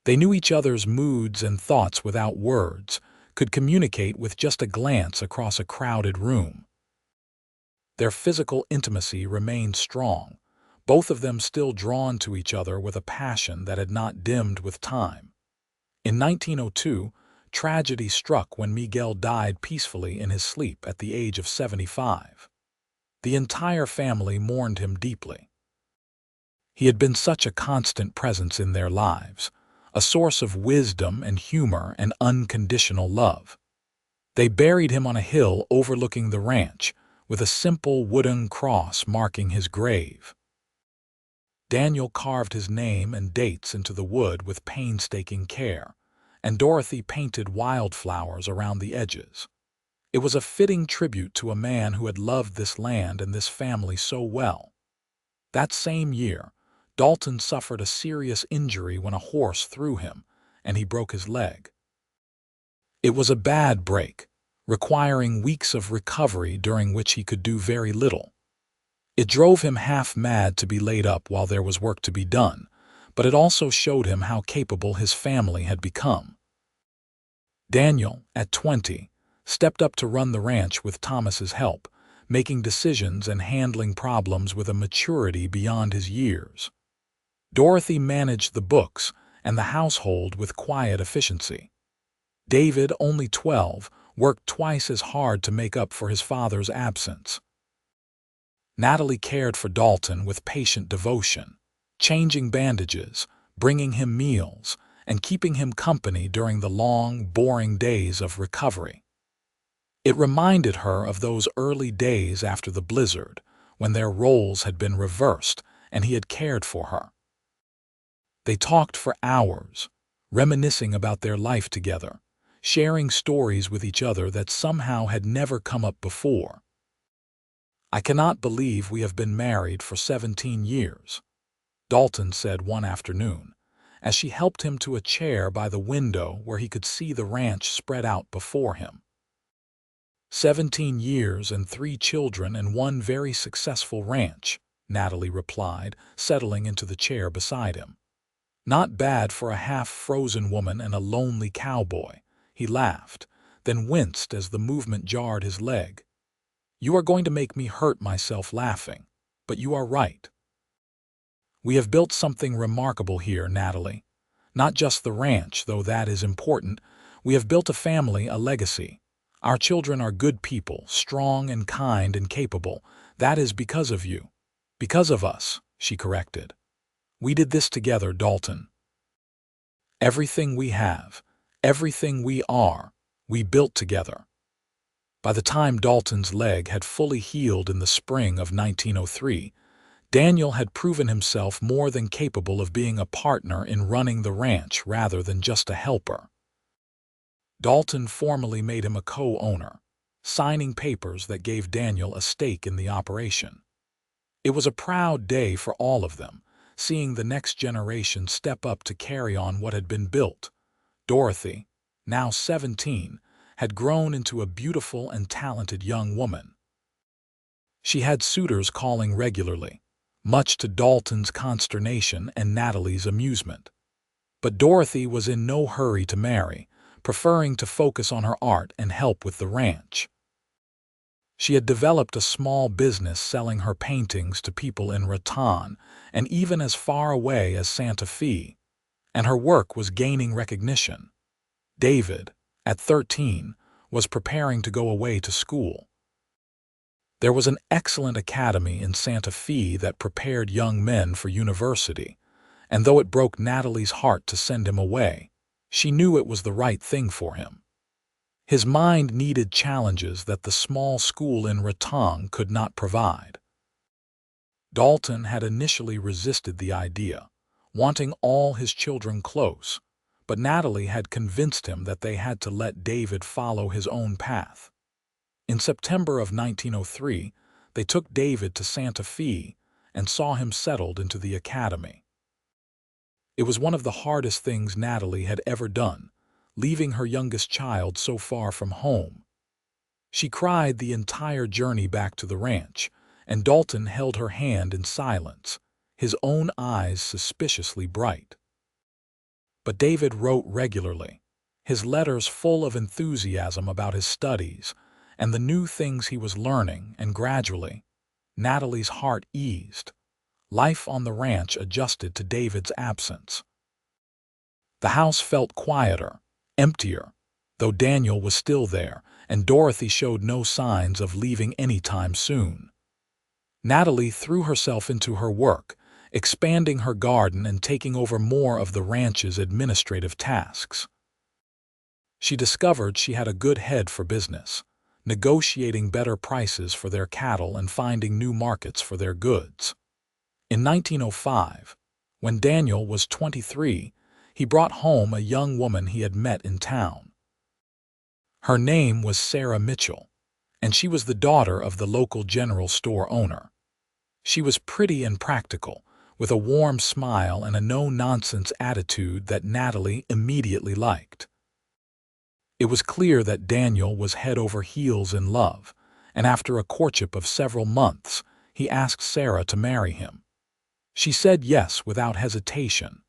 They knew each other's moods and thoughts without words, could communicate with just a glance across a crowded room. Their physical intimacy remained strong, both of them still drawn to each other with a passion that had not dimmed with time. In 1902, tragedy struck when Miguel died peacefully in his sleep at the age of 75. The entire family mourned him deeply. He had been such a constant presence in their lives, a source of wisdom and humor and unconditional love. They buried him on a hill overlooking the ranch, with a simple wooden cross marking his grave. Daniel carved his name and dates into the wood with painstaking care, and Dorothy painted wildflowers around the edges. It was a fitting tribute to a man who had loved this land and this family so well. That same year, Dalton suffered a serious injury when a horse threw him, and he broke his leg. It was a bad break, requiring weeks of recovery during which he could do very little. It drove him half mad to be laid up while there was work to be done, but it also showed him how capable his family had become. Daniel, at 20, stepped up to run the ranch with Thomas's help, making decisions and handling problems with a maturity beyond his years. Dorothy managed the books and the household with quiet efficiency. David, only 12, worked twice as hard to make up for his father's absence. Natalie cared for Dalton with patient devotion, changing bandages, bringing him meals, and keeping him company during the long, boring days of recovery. It reminded her of those early days after the blizzard, when their roles had been reversed and he had cared for her. They talked for hours, reminiscing about their life together, sharing stories with each other that somehow had never come up before. "I cannot believe we have been married for 17 years, Dalton said one afternoon, as she helped him to a chair by the window where he could see the ranch spread out before him. 17 years and 3 children and one very successful ranch, Natalie replied, settling into the chair beside him. Not bad for a half-frozen woman and a lonely cowboy, he laughed, then winced as the movement jarred his leg. You are going to make me hurt myself laughing, but you are right. We have built something remarkable here, Natalie. Not just the ranch, though that is important. We have built a family, a legacy. Our children are good people, strong and kind and capable. That is because of you. Because of us, she corrected. We did this together, Dalton. Everything we have, everything we are, we built together. By the time Dalton's leg had fully healed in the spring of 1903, Daniel had proven himself more than capable of being a partner in running the ranch rather than just a helper. Dalton formally made him a co-owner, signing papers that gave Daniel a stake in the operation. It was a proud day for all of them, seeing the next generation step up to carry on what had been built. Dorothy, now 17, had grown into a beautiful and talented young woman. She had suitors calling regularly, much to Dalton's consternation and Natalie's amusement. But Dorothy was in no hurry to marry, preferring to focus on her art and help with the ranch. She had developed a small business selling her paintings to people in Raton and even as far away as Santa Fe, and her work was gaining recognition. David, at 13, was preparing to go away to school. There was an excellent academy in Santa Fe that prepared young men for university, and though it broke Natalie's heart to send him away, she knew it was the right thing for him. His mind needed challenges that the small school in Ratong could not provide. Dalton had initially resisted the idea, wanting all his children close, but Natalie had convinced him that they had to let David follow his own path. In September of 1903, they took David to Santa Fe and saw him settled into the academy. It was one of the hardest things Natalie had ever done, leaving her youngest child so far from home. She cried the entire journey back to the ranch, and Dalton held her hand in silence, his own eyes suspiciously bright. But David wrote regularly, his letters full of enthusiasm about his studies and the new things he was learning, and gradually, Natalie's heart eased. Life on the ranch adjusted to David's absence. The house felt quieter, emptier, though Daniel was still there, and Dorothy showed no signs of leaving anytime soon. Natalie threw herself into her work, expanding her garden and taking over more of the ranch's administrative tasks. She discovered she had a good head for business, negotiating better prices for their cattle and finding new markets for their goods. In 1905, when Daniel was 23, he brought home a young woman he had met in town. Her name was Sarah Mitchell, and she was the daughter of the local general store owner. She was pretty and practical, with a warm smile and a no-nonsense attitude that Natalie immediately liked. It was clear that Daniel was head over heels in love, and after a courtship of several months, he asked Sarah to marry him. She said yes without hesitation.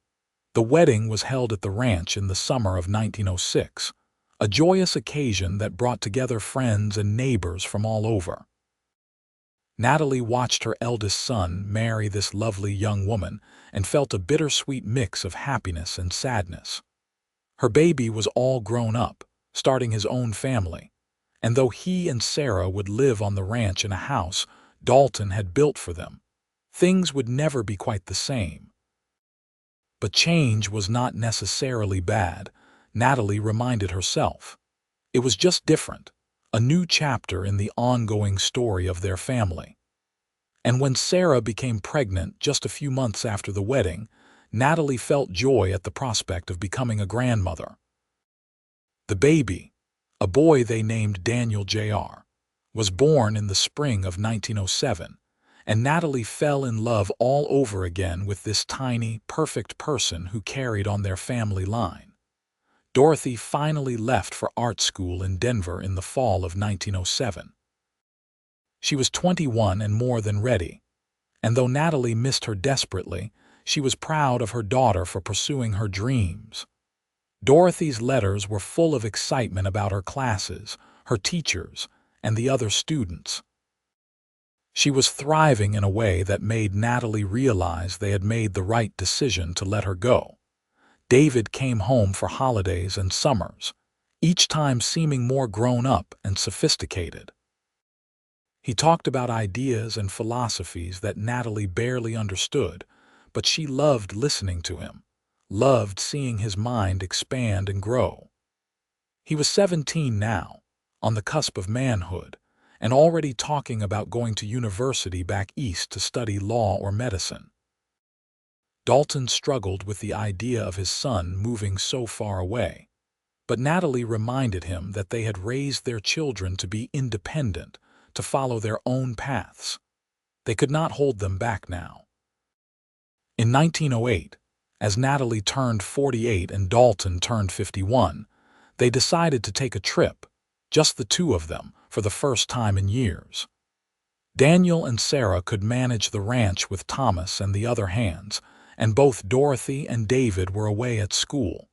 The wedding was held at the ranch in the summer of 1906, a joyous occasion that brought together friends and neighbors from all over. Natalie watched her eldest son marry this lovely young woman and felt a bittersweet mix of happiness and sadness. Her baby was all grown up, starting his own family, and though he and Sarah would live on the ranch in a house Dalton had built for them, things would never be quite the same. But change was not necessarily bad, Natalie reminded herself. It was just different, a new chapter in the ongoing story of their family. And when Sarah became pregnant just a few months after the wedding, Natalie felt joy at the prospect of becoming a grandmother. The baby, a boy they named Daniel Jr., was born in the spring of 1907, and Natalie fell in love all over again with this tiny, perfect person who carried on their family line. Dorothy finally left for art school in Denver in the fall of 1907. She was 21 and more than ready, and though Natalie missed her desperately, she was proud of her daughter for pursuing her dreams. Dorothy's letters were full of excitement about her classes, her teachers, and the other students. She was thriving in a way that made Natalie realize they had made the right decision to let her go. David came home for holidays and summers, each time seeming more grown up and sophisticated. He talked about ideas and philosophies that Natalie barely understood, but she loved listening to him, loved seeing his mind expand and grow. He was 17 now, on the cusp of manhood, and already talking about going to university back east to study law or medicine. Dalton struggled with the idea of his son moving so far away, but Natalie reminded him that they had raised their children to be independent, to follow their own paths. They could not hold them back now. In 1908, as Natalie turned 48 and Dalton turned 51, they decided to take a trip, just the two of them, for the first time in years. Daniel and Sarah could manage the ranch with Thomas and the other hands, and both Dorothy and David were away at school.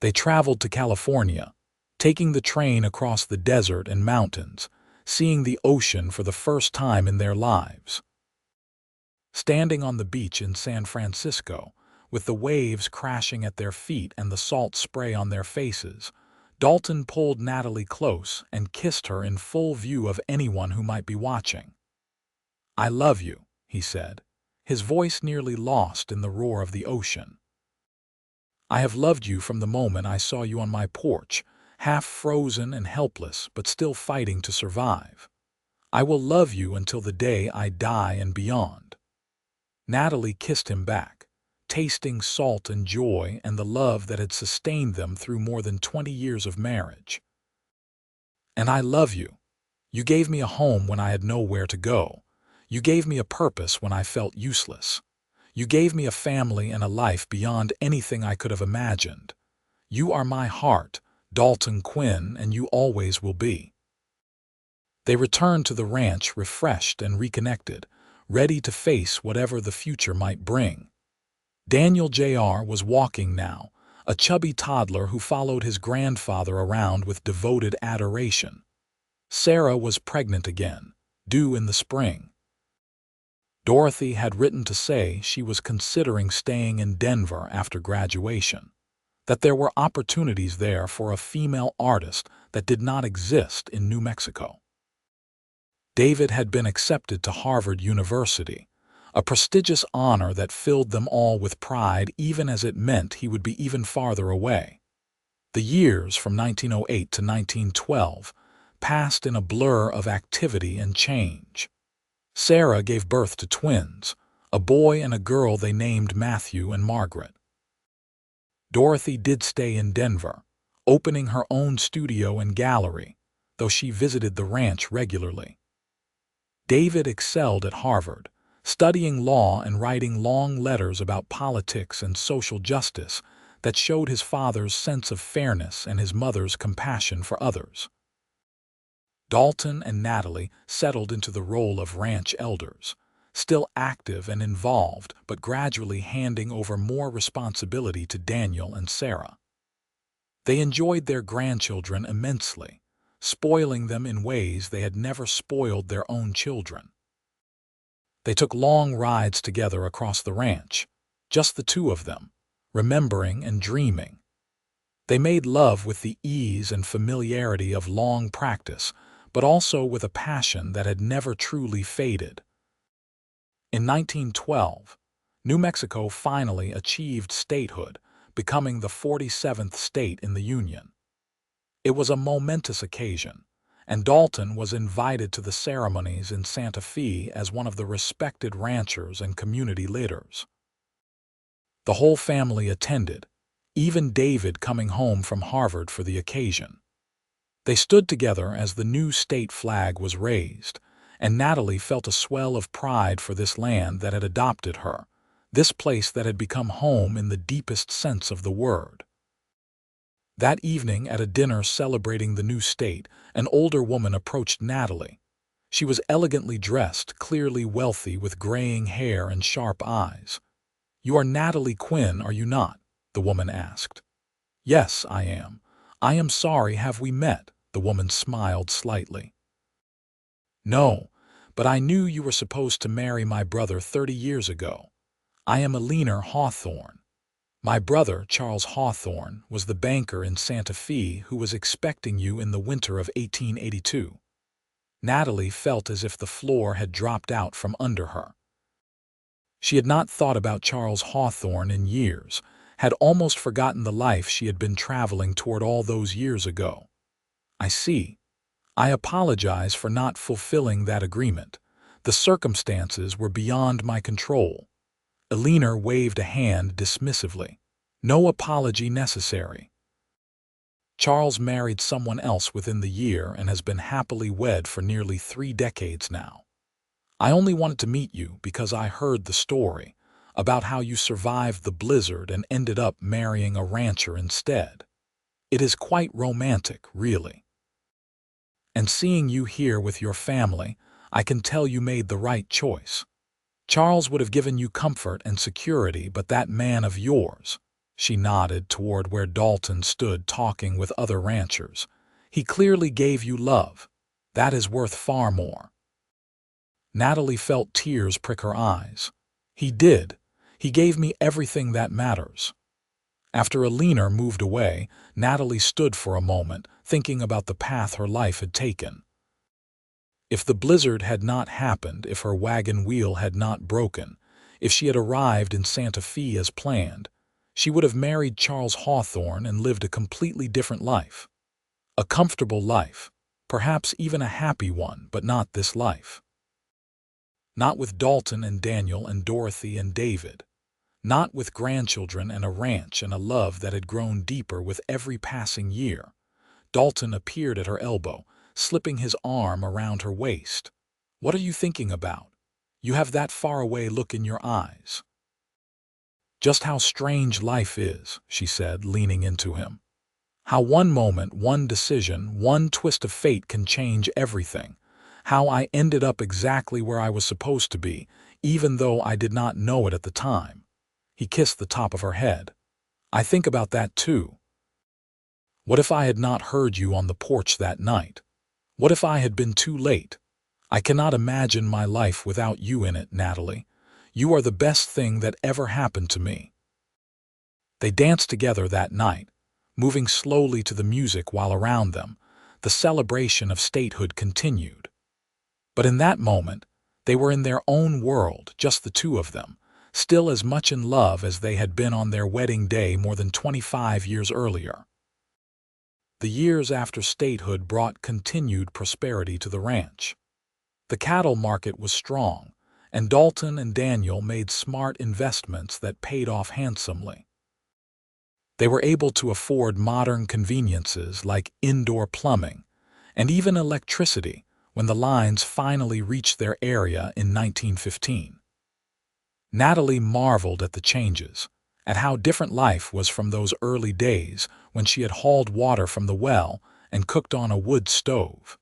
They traveled to California, taking the train across the desert and mountains, seeing the ocean for the first time in their lives. Standing on the beach in San Francisco, with the waves crashing at their feet and the salt spray on their faces, Dalton pulled Natalie close and kissed her in full view of anyone who might be watching. "I love you," he said, his voice nearly lost in the roar of the ocean. "I have loved you from the moment I saw you on my porch, half frozen and helpless, but still fighting to survive. I will love you until the day I die and beyond." Natalie kissed him back, tasting salt and joy and the love that had sustained them through more than 20 years of marriage. "And I love you. You gave me a home when I had nowhere to go. You gave me a purpose when I felt useless. You gave me a family and a life beyond anything I could have imagined. You are my heart, Dalton Quinn, and you always will be." They returned to the ranch refreshed and reconnected, ready to face whatever the future might bring. Daniel Jr. was walking now, a chubby toddler who followed his grandfather around with devoted adoration. Sarah was pregnant again, due in the spring. Dorothy had written to say she was considering staying in Denver after graduation, that there were opportunities there for a female artist that did not exist in New Mexico. David had been accepted to Harvard University, a prestigious honor that filled them all with pride even as it meant he would be even farther away. The years from 1908 to 1912 passed in a blur of activity and change. Sarah gave birth to twins, a boy and a girl they named Matthew and Margaret. Dorothy did stay in Denver, opening her own studio and gallery, though she visited the ranch regularly. David excelled at Harvard, studying law and writing long letters about politics and social justice that showed his father's sense of fairness and his mother's compassion for others. Dalton and Natalie settled into the role of ranch elders, still active and involved, but gradually handing over more responsibility to Daniel and Sarah. They enjoyed their grandchildren immensely, spoiling them in ways they had never spoiled their own children. They took long rides together across the ranch, just the two of them, remembering and dreaming. They made love with the ease and familiarity of long practice, but also with a passion that had never truly faded. In 1912, New Mexico finally achieved statehood, becoming the 47th state in the Union. It was a momentous occasion, and Dalton was invited to the ceremonies in Santa Fe as one of the respected ranchers and community leaders. The whole family attended, even David coming home from Harvard for the occasion. They stood together as the new state flag was raised, and Natalie felt a swell of pride for this land that had adopted her, this place that had become home in the deepest sense of the word. That evening at a dinner celebrating the new state, an older woman approached Natalie. She was elegantly dressed, clearly wealthy, with graying hair and sharp eyes. "You are Natalie Quinn, are you not?" the woman asked. "Yes, I am. I am sorry, have we met?" The woman smiled slightly. "No, but I knew you were supposed to marry my brother 30 years ago. I am Eleanor Hawthorne. My brother, Charles Hawthorne, was the banker in Santa Fe who was expecting you in the winter of 1882. Natalie felt as if the floor had dropped out from under her. She had not thought about Charles Hawthorne in years, had almost forgotten the life she had been traveling toward all those years ago. "I see. I apologize for not fulfilling that agreement. The circumstances were beyond my control." Eleanor waved a hand dismissively. "No apology necessary. Charles married someone else within the year and has been happily wed for nearly 3 decades now. I only wanted to meet you because I heard the story about how you survived the blizzard and ended up marrying a rancher instead. It is quite romantic, really. And seeing you here with your family, I can tell you made the right choice. Charles would have given you comfort and security, but that man of yours," she nodded toward where Dalton stood talking with other ranchers, "he clearly gave you love. That is worth far more." Natalie felt tears prick her eyes. "He did. He gave me everything that matters." After Alina moved away, Natalie stood for a moment, thinking about the path her life had taken. If the blizzard had not happened, if her wagon wheel had not broken, if she had arrived in Santa Fe as planned, she would have married Charles Hawthorne and lived a completely different life. A comfortable life, perhaps even a happy one, but not this life. Not with Dalton and Daniel and Dorothy and David. Not with grandchildren and a ranch and a love that had grown deeper with every passing year. Dalton appeared at her elbow, slipping his arm around her waist. "What are you thinking about? You have that faraway look in your eyes." "Just how strange life is," she said, leaning into him. "How one moment, one decision, one twist of fate can change everything. How I ended up exactly where I was supposed to be, even though I did not know it at the time." He kissed the top of her head. "I think about that too. What if I had not heard you on the porch that night? What if I had been too late? I cannot imagine my life without you in it, Natalie. You are the best thing that ever happened to me." They danced together that night, moving slowly to the music while around them, the celebration of statehood continued. But in that moment, they were in their own world, just the two of them, still as much in love as they had been on their wedding day more than 25 years earlier. The years after statehood brought continued prosperity to the ranch. The cattle market was strong, and Dalton and Daniel made smart investments that paid off handsomely. They were able to afford modern conveniences like indoor plumbing and even electricity when the lines finally reached their area in 1915. Natalie marveled at the changes, at how different life was from those early days when she had hauled water from the well and cooked on a wood stove.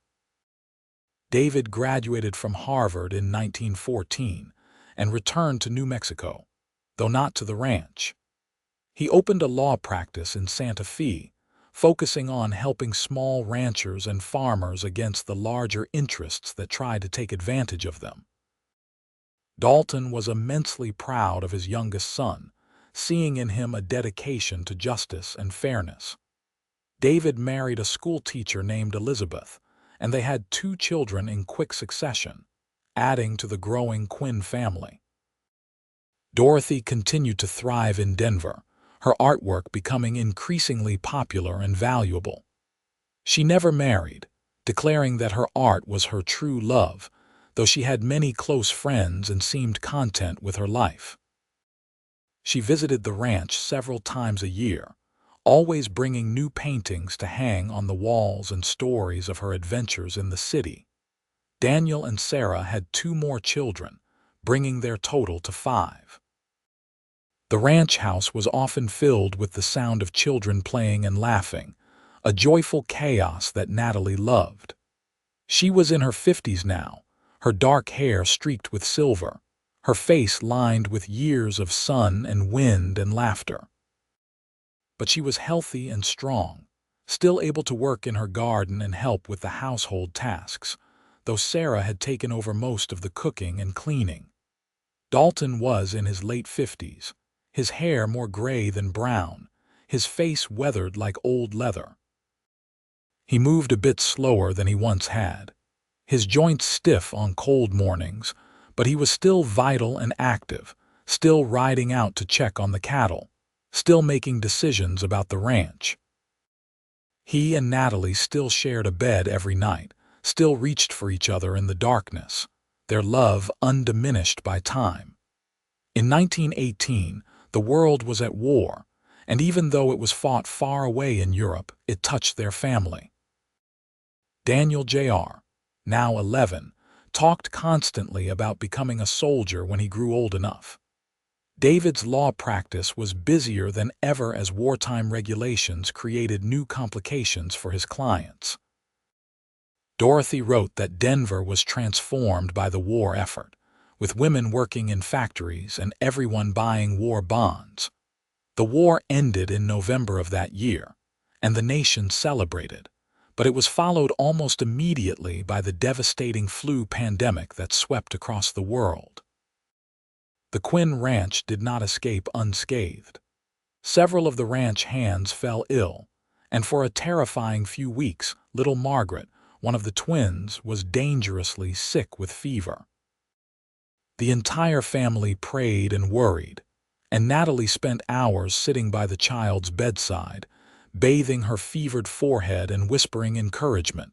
David graduated from Harvard in 1914 and returned to New Mexico, though not to the ranch. He opened a law practice in Santa Fe, focusing on helping small ranchers and farmers against the larger interests that tried to take advantage of them. Dalton was immensely proud of his youngest son, seeing in him a dedication to justice and fairness. David married a school teacher named Elizabeth, and they had 2 children in quick succession, adding to the growing Quinn family. Dorothy continued to thrive in Denver, her artwork becoming increasingly popular and valuable. She never married, declaring that her art was her true love, though she had many close friends and seemed content with her life. She visited the ranch several times a year, always bringing new paintings to hang on the walls and stories of her adventures in the city. Daniel and Sarah had 2 more children, bringing their total to 5. The ranch house was often filled with the sound of children playing and laughing, a joyful chaos that Natalie loved. She was in her 50s now, her dark hair streaked with silver, her face lined with years of sun and wind and laughter. But she was healthy and strong, still able to work in her garden and help with the household tasks, though Sarah had taken over most of the cooking and cleaning. Dalton was in his late 50s, his hair more gray than brown, his face weathered like old leather. He moved a bit slower than he once had, his joints stiff on cold mornings, but he was still vital and active, still riding out to check on the cattle, still making decisions about the ranch. He and Natalie still shared a bed every night, still reached for each other in the darkness, their love undiminished by time. In 1918, the world was at war, and even though it was fought far away in Europe, it touched their family. Daniel Jr., now 11, talked constantly about becoming a soldier when he grew old enough. David's law practice was busier than ever as wartime regulations created new complications for his clients. Dorothy wrote that Denver was transformed by the war effort, with women working in factories and everyone buying war bonds. The war ended in November of that year, and the nation celebrated, but it was followed almost immediately by the devastating flu pandemic that swept across the world. The Quinn Ranch did not escape unscathed. Several of the ranch hands fell ill, and for a terrifying few weeks, little Margaret, one of the twins, was dangerously sick with fever. The entire family prayed and worried, and Natalie spent hours sitting by the child's bedside, bathing her fevered forehead and whispering encouragement.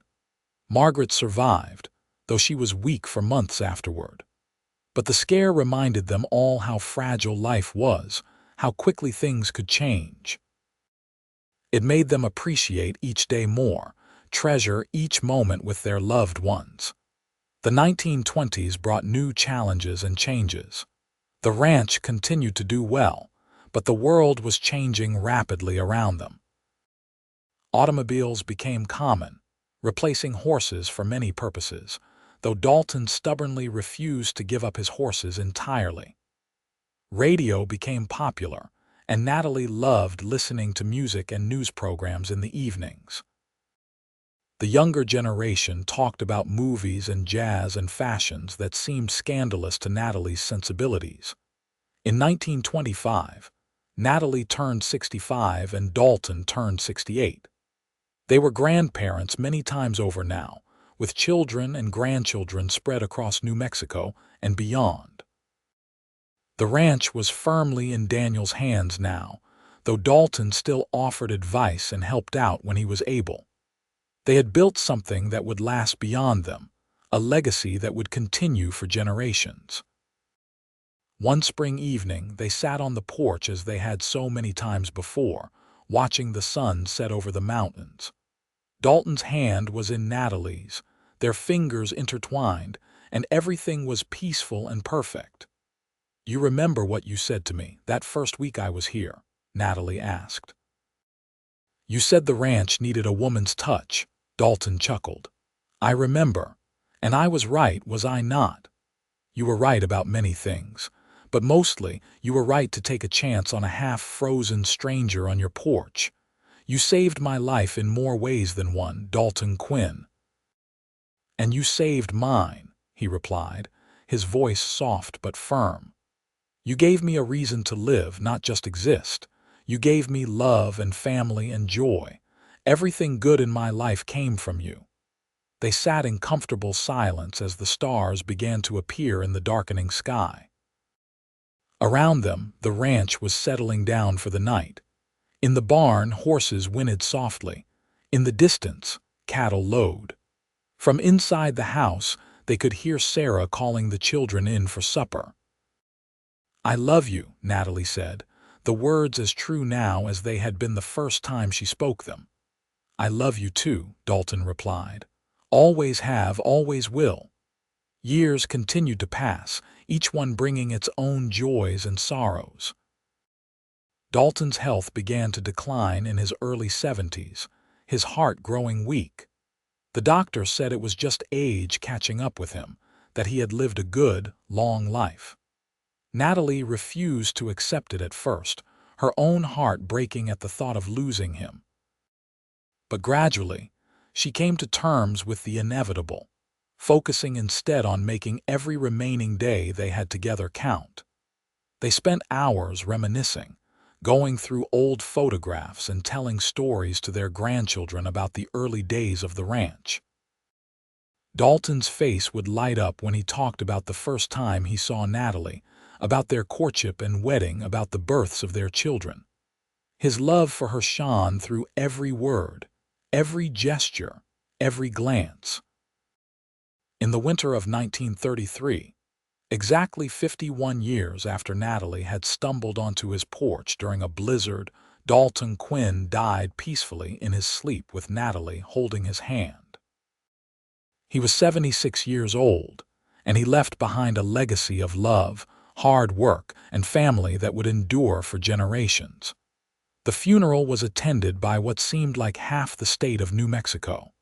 Margaret survived, though she was weak for months afterward. But the scare reminded them all how fragile life was, how quickly things could change. It made them appreciate each day more, treasure each moment with their loved ones. The 1920s brought new challenges and changes. The ranch continued to do well, but the world was changing rapidly around them. Automobiles became common, replacing horses for many purposes, though Dalton stubbornly refused to give up his horses entirely. Radio became popular, and Natalie loved listening to music and news programs in the evenings. The younger generation talked about movies and jazz and fashions that seemed scandalous to Natalie's sensibilities. In 1925, Natalie turned 65 and Dalton turned 68. They were grandparents many times over now, with children and grandchildren spread across New Mexico and beyond. The ranch was firmly in Daniel's hands now, though Dalton still offered advice and helped out when he was able. They had built something that would last beyond them, a legacy that would continue for generations. One spring evening, they sat on the porch as they had so many times before, watching the sun set over the mountains. Dalton's hand was in Natalie's, their fingers intertwined, and everything was peaceful and perfect. "You remember what you said to me that first week I was here?" Natalie asked. "You said the ranch needed a woman's touch," Dalton chuckled. "I remember. And I was right, was I not?" "You were right about many things, but mostly you were right to take a chance on a half-frozen stranger on your porch. You saved my life in more ways than one, Dalton Quinn." "And you saved mine," he replied, his voice soft but firm. "You gave me a reason to live, not just exist. You gave me love and family and joy. Everything good in my life came from you." They sat in comfortable silence as the stars began to appear in the darkening sky. Around them, the ranch was settling down for the night. In the barn, horses whinnied softly. In the distance, cattle lowed. From inside the house, they could hear Sarah calling the children in for supper. "I love you," Natalie said, the words as true now as they had been the first time she spoke them. "I love you too," Dalton replied. "Always have, always will." Years continued to pass, each one bringing its own joys and sorrows. Dalton's health began to decline in his early 70s, his heart growing weak. The doctor said it was just age catching up with him, that he had lived a good, long life. Natalie refused to accept it at first, her own heart breaking at the thought of losing him. But gradually, she came to terms with the inevitable, focusing instead on making every remaining day they had together count. They spent hours reminiscing, going through old photographs and telling stories to their grandchildren about the early days of the ranch. Dalton's face would light up when he talked about the first time he saw Natalie, about their courtship and wedding, about the births of their children. His love for her shone through every word, every gesture, every glance. In the winter of 1933, exactly 51 years after Natalie had stumbled onto his porch during a blizzard, Dalton Quinn died peacefully in his sleep with Natalie holding his hand. He was 76 years old, and he left behind a legacy of love, hard work, and family that would endure for generations. The funeral was attended by what seemed like half the state of New Mexico.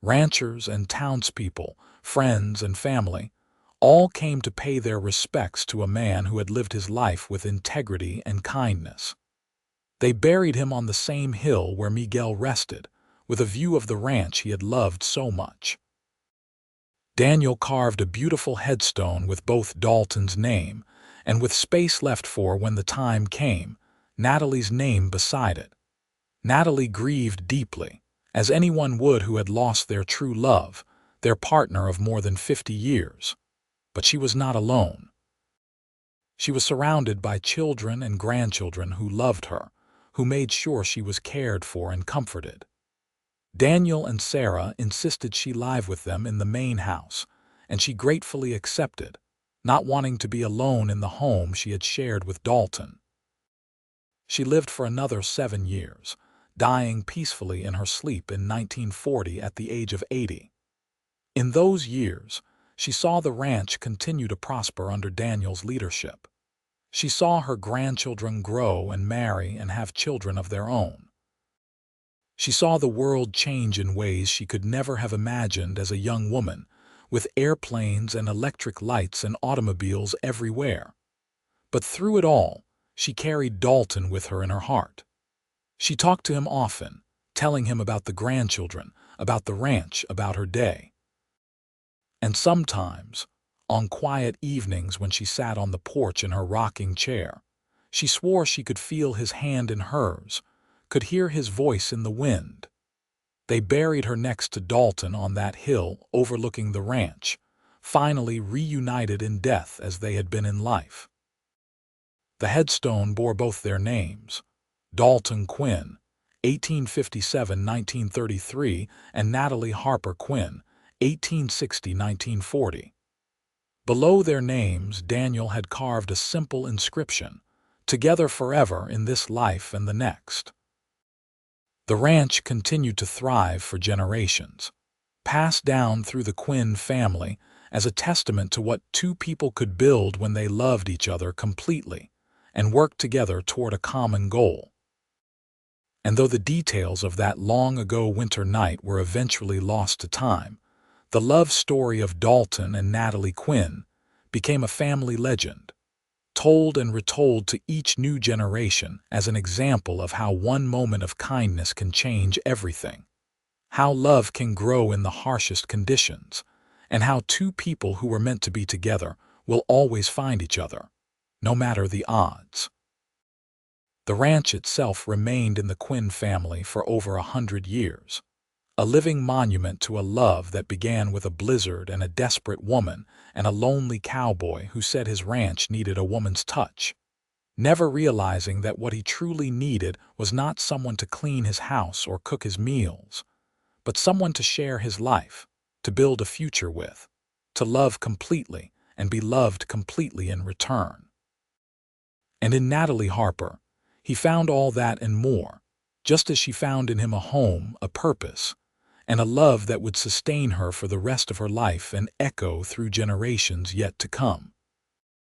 Ranchers and townspeople, friends and family, all came to pay their respects to a man who had lived his life with integrity and kindness. They buried him on the same hill where Miguel rested, with a view of the ranch he had loved so much. Daniel carved a beautiful headstone with both Dalton's name, and with space left for when the time came, Natalie's name beside it. Natalie grieved deeply, as anyone would who had lost their true love, their partner of more than 50 years. But she was not alone. She was surrounded by children and grandchildren who loved her, who made sure she was cared for and comforted. Daniel and Sarah insisted she live with them in the main house, and she gratefully accepted, not wanting to be alone in the home she had shared with Dalton. She lived for another 7 years, dying peacefully in her sleep in 1940 at the age of 80. In those years, she saw the ranch continue to prosper under Daniel's leadership. She saw her grandchildren grow and marry and have children of their own. She saw the world change in ways she could never have imagined as a young woman, with airplanes and electric lights and automobiles everywhere. But through it all, she carried Dalton with her in her heart. She talked to him often, telling him about the grandchildren, about the ranch, about her day. And sometimes, on quiet evenings when she sat on the porch in her rocking chair, she swore she could feel his hand in hers, could hear his voice in the wind. They buried her next to Dalton on that hill overlooking the ranch, finally reunited in death as they had been in life. The headstone bore both their names, Dalton Quinn, 1857–1933, and Natalie Harper Quinn, 1860–1940. Below their names, Daniel had carved a simple inscription, "Together forever in this life and the next." The ranch continued to thrive for generations, passed down through the Quinn family as a testament to what two people could build when they loved each other completely and worked together toward a common goal. And though the details of that long-ago winter night were eventually lost to time, the love story of Dalton and Natalie Quinn became a family legend, told and retold to each new generation as an example of how one moment of kindness can change everything, how love can grow in the harshest conditions, and how two people who were meant to be together will always find each other, no matter the odds. The ranch itself remained in the Quinn family for over 100 years, a living monument to a love that began with a blizzard and a desperate woman and a lonely cowboy who said his ranch needed a woman's touch, never realizing that what he truly needed was not someone to clean his house or cook his meals, but someone to share his life, to build a future with, to love completely and be loved completely in return. And in Natalie Harper, he found all that and more, just as she found in him a home, a purpose, and a love that would sustain her for the rest of her life and echo through generations yet to come.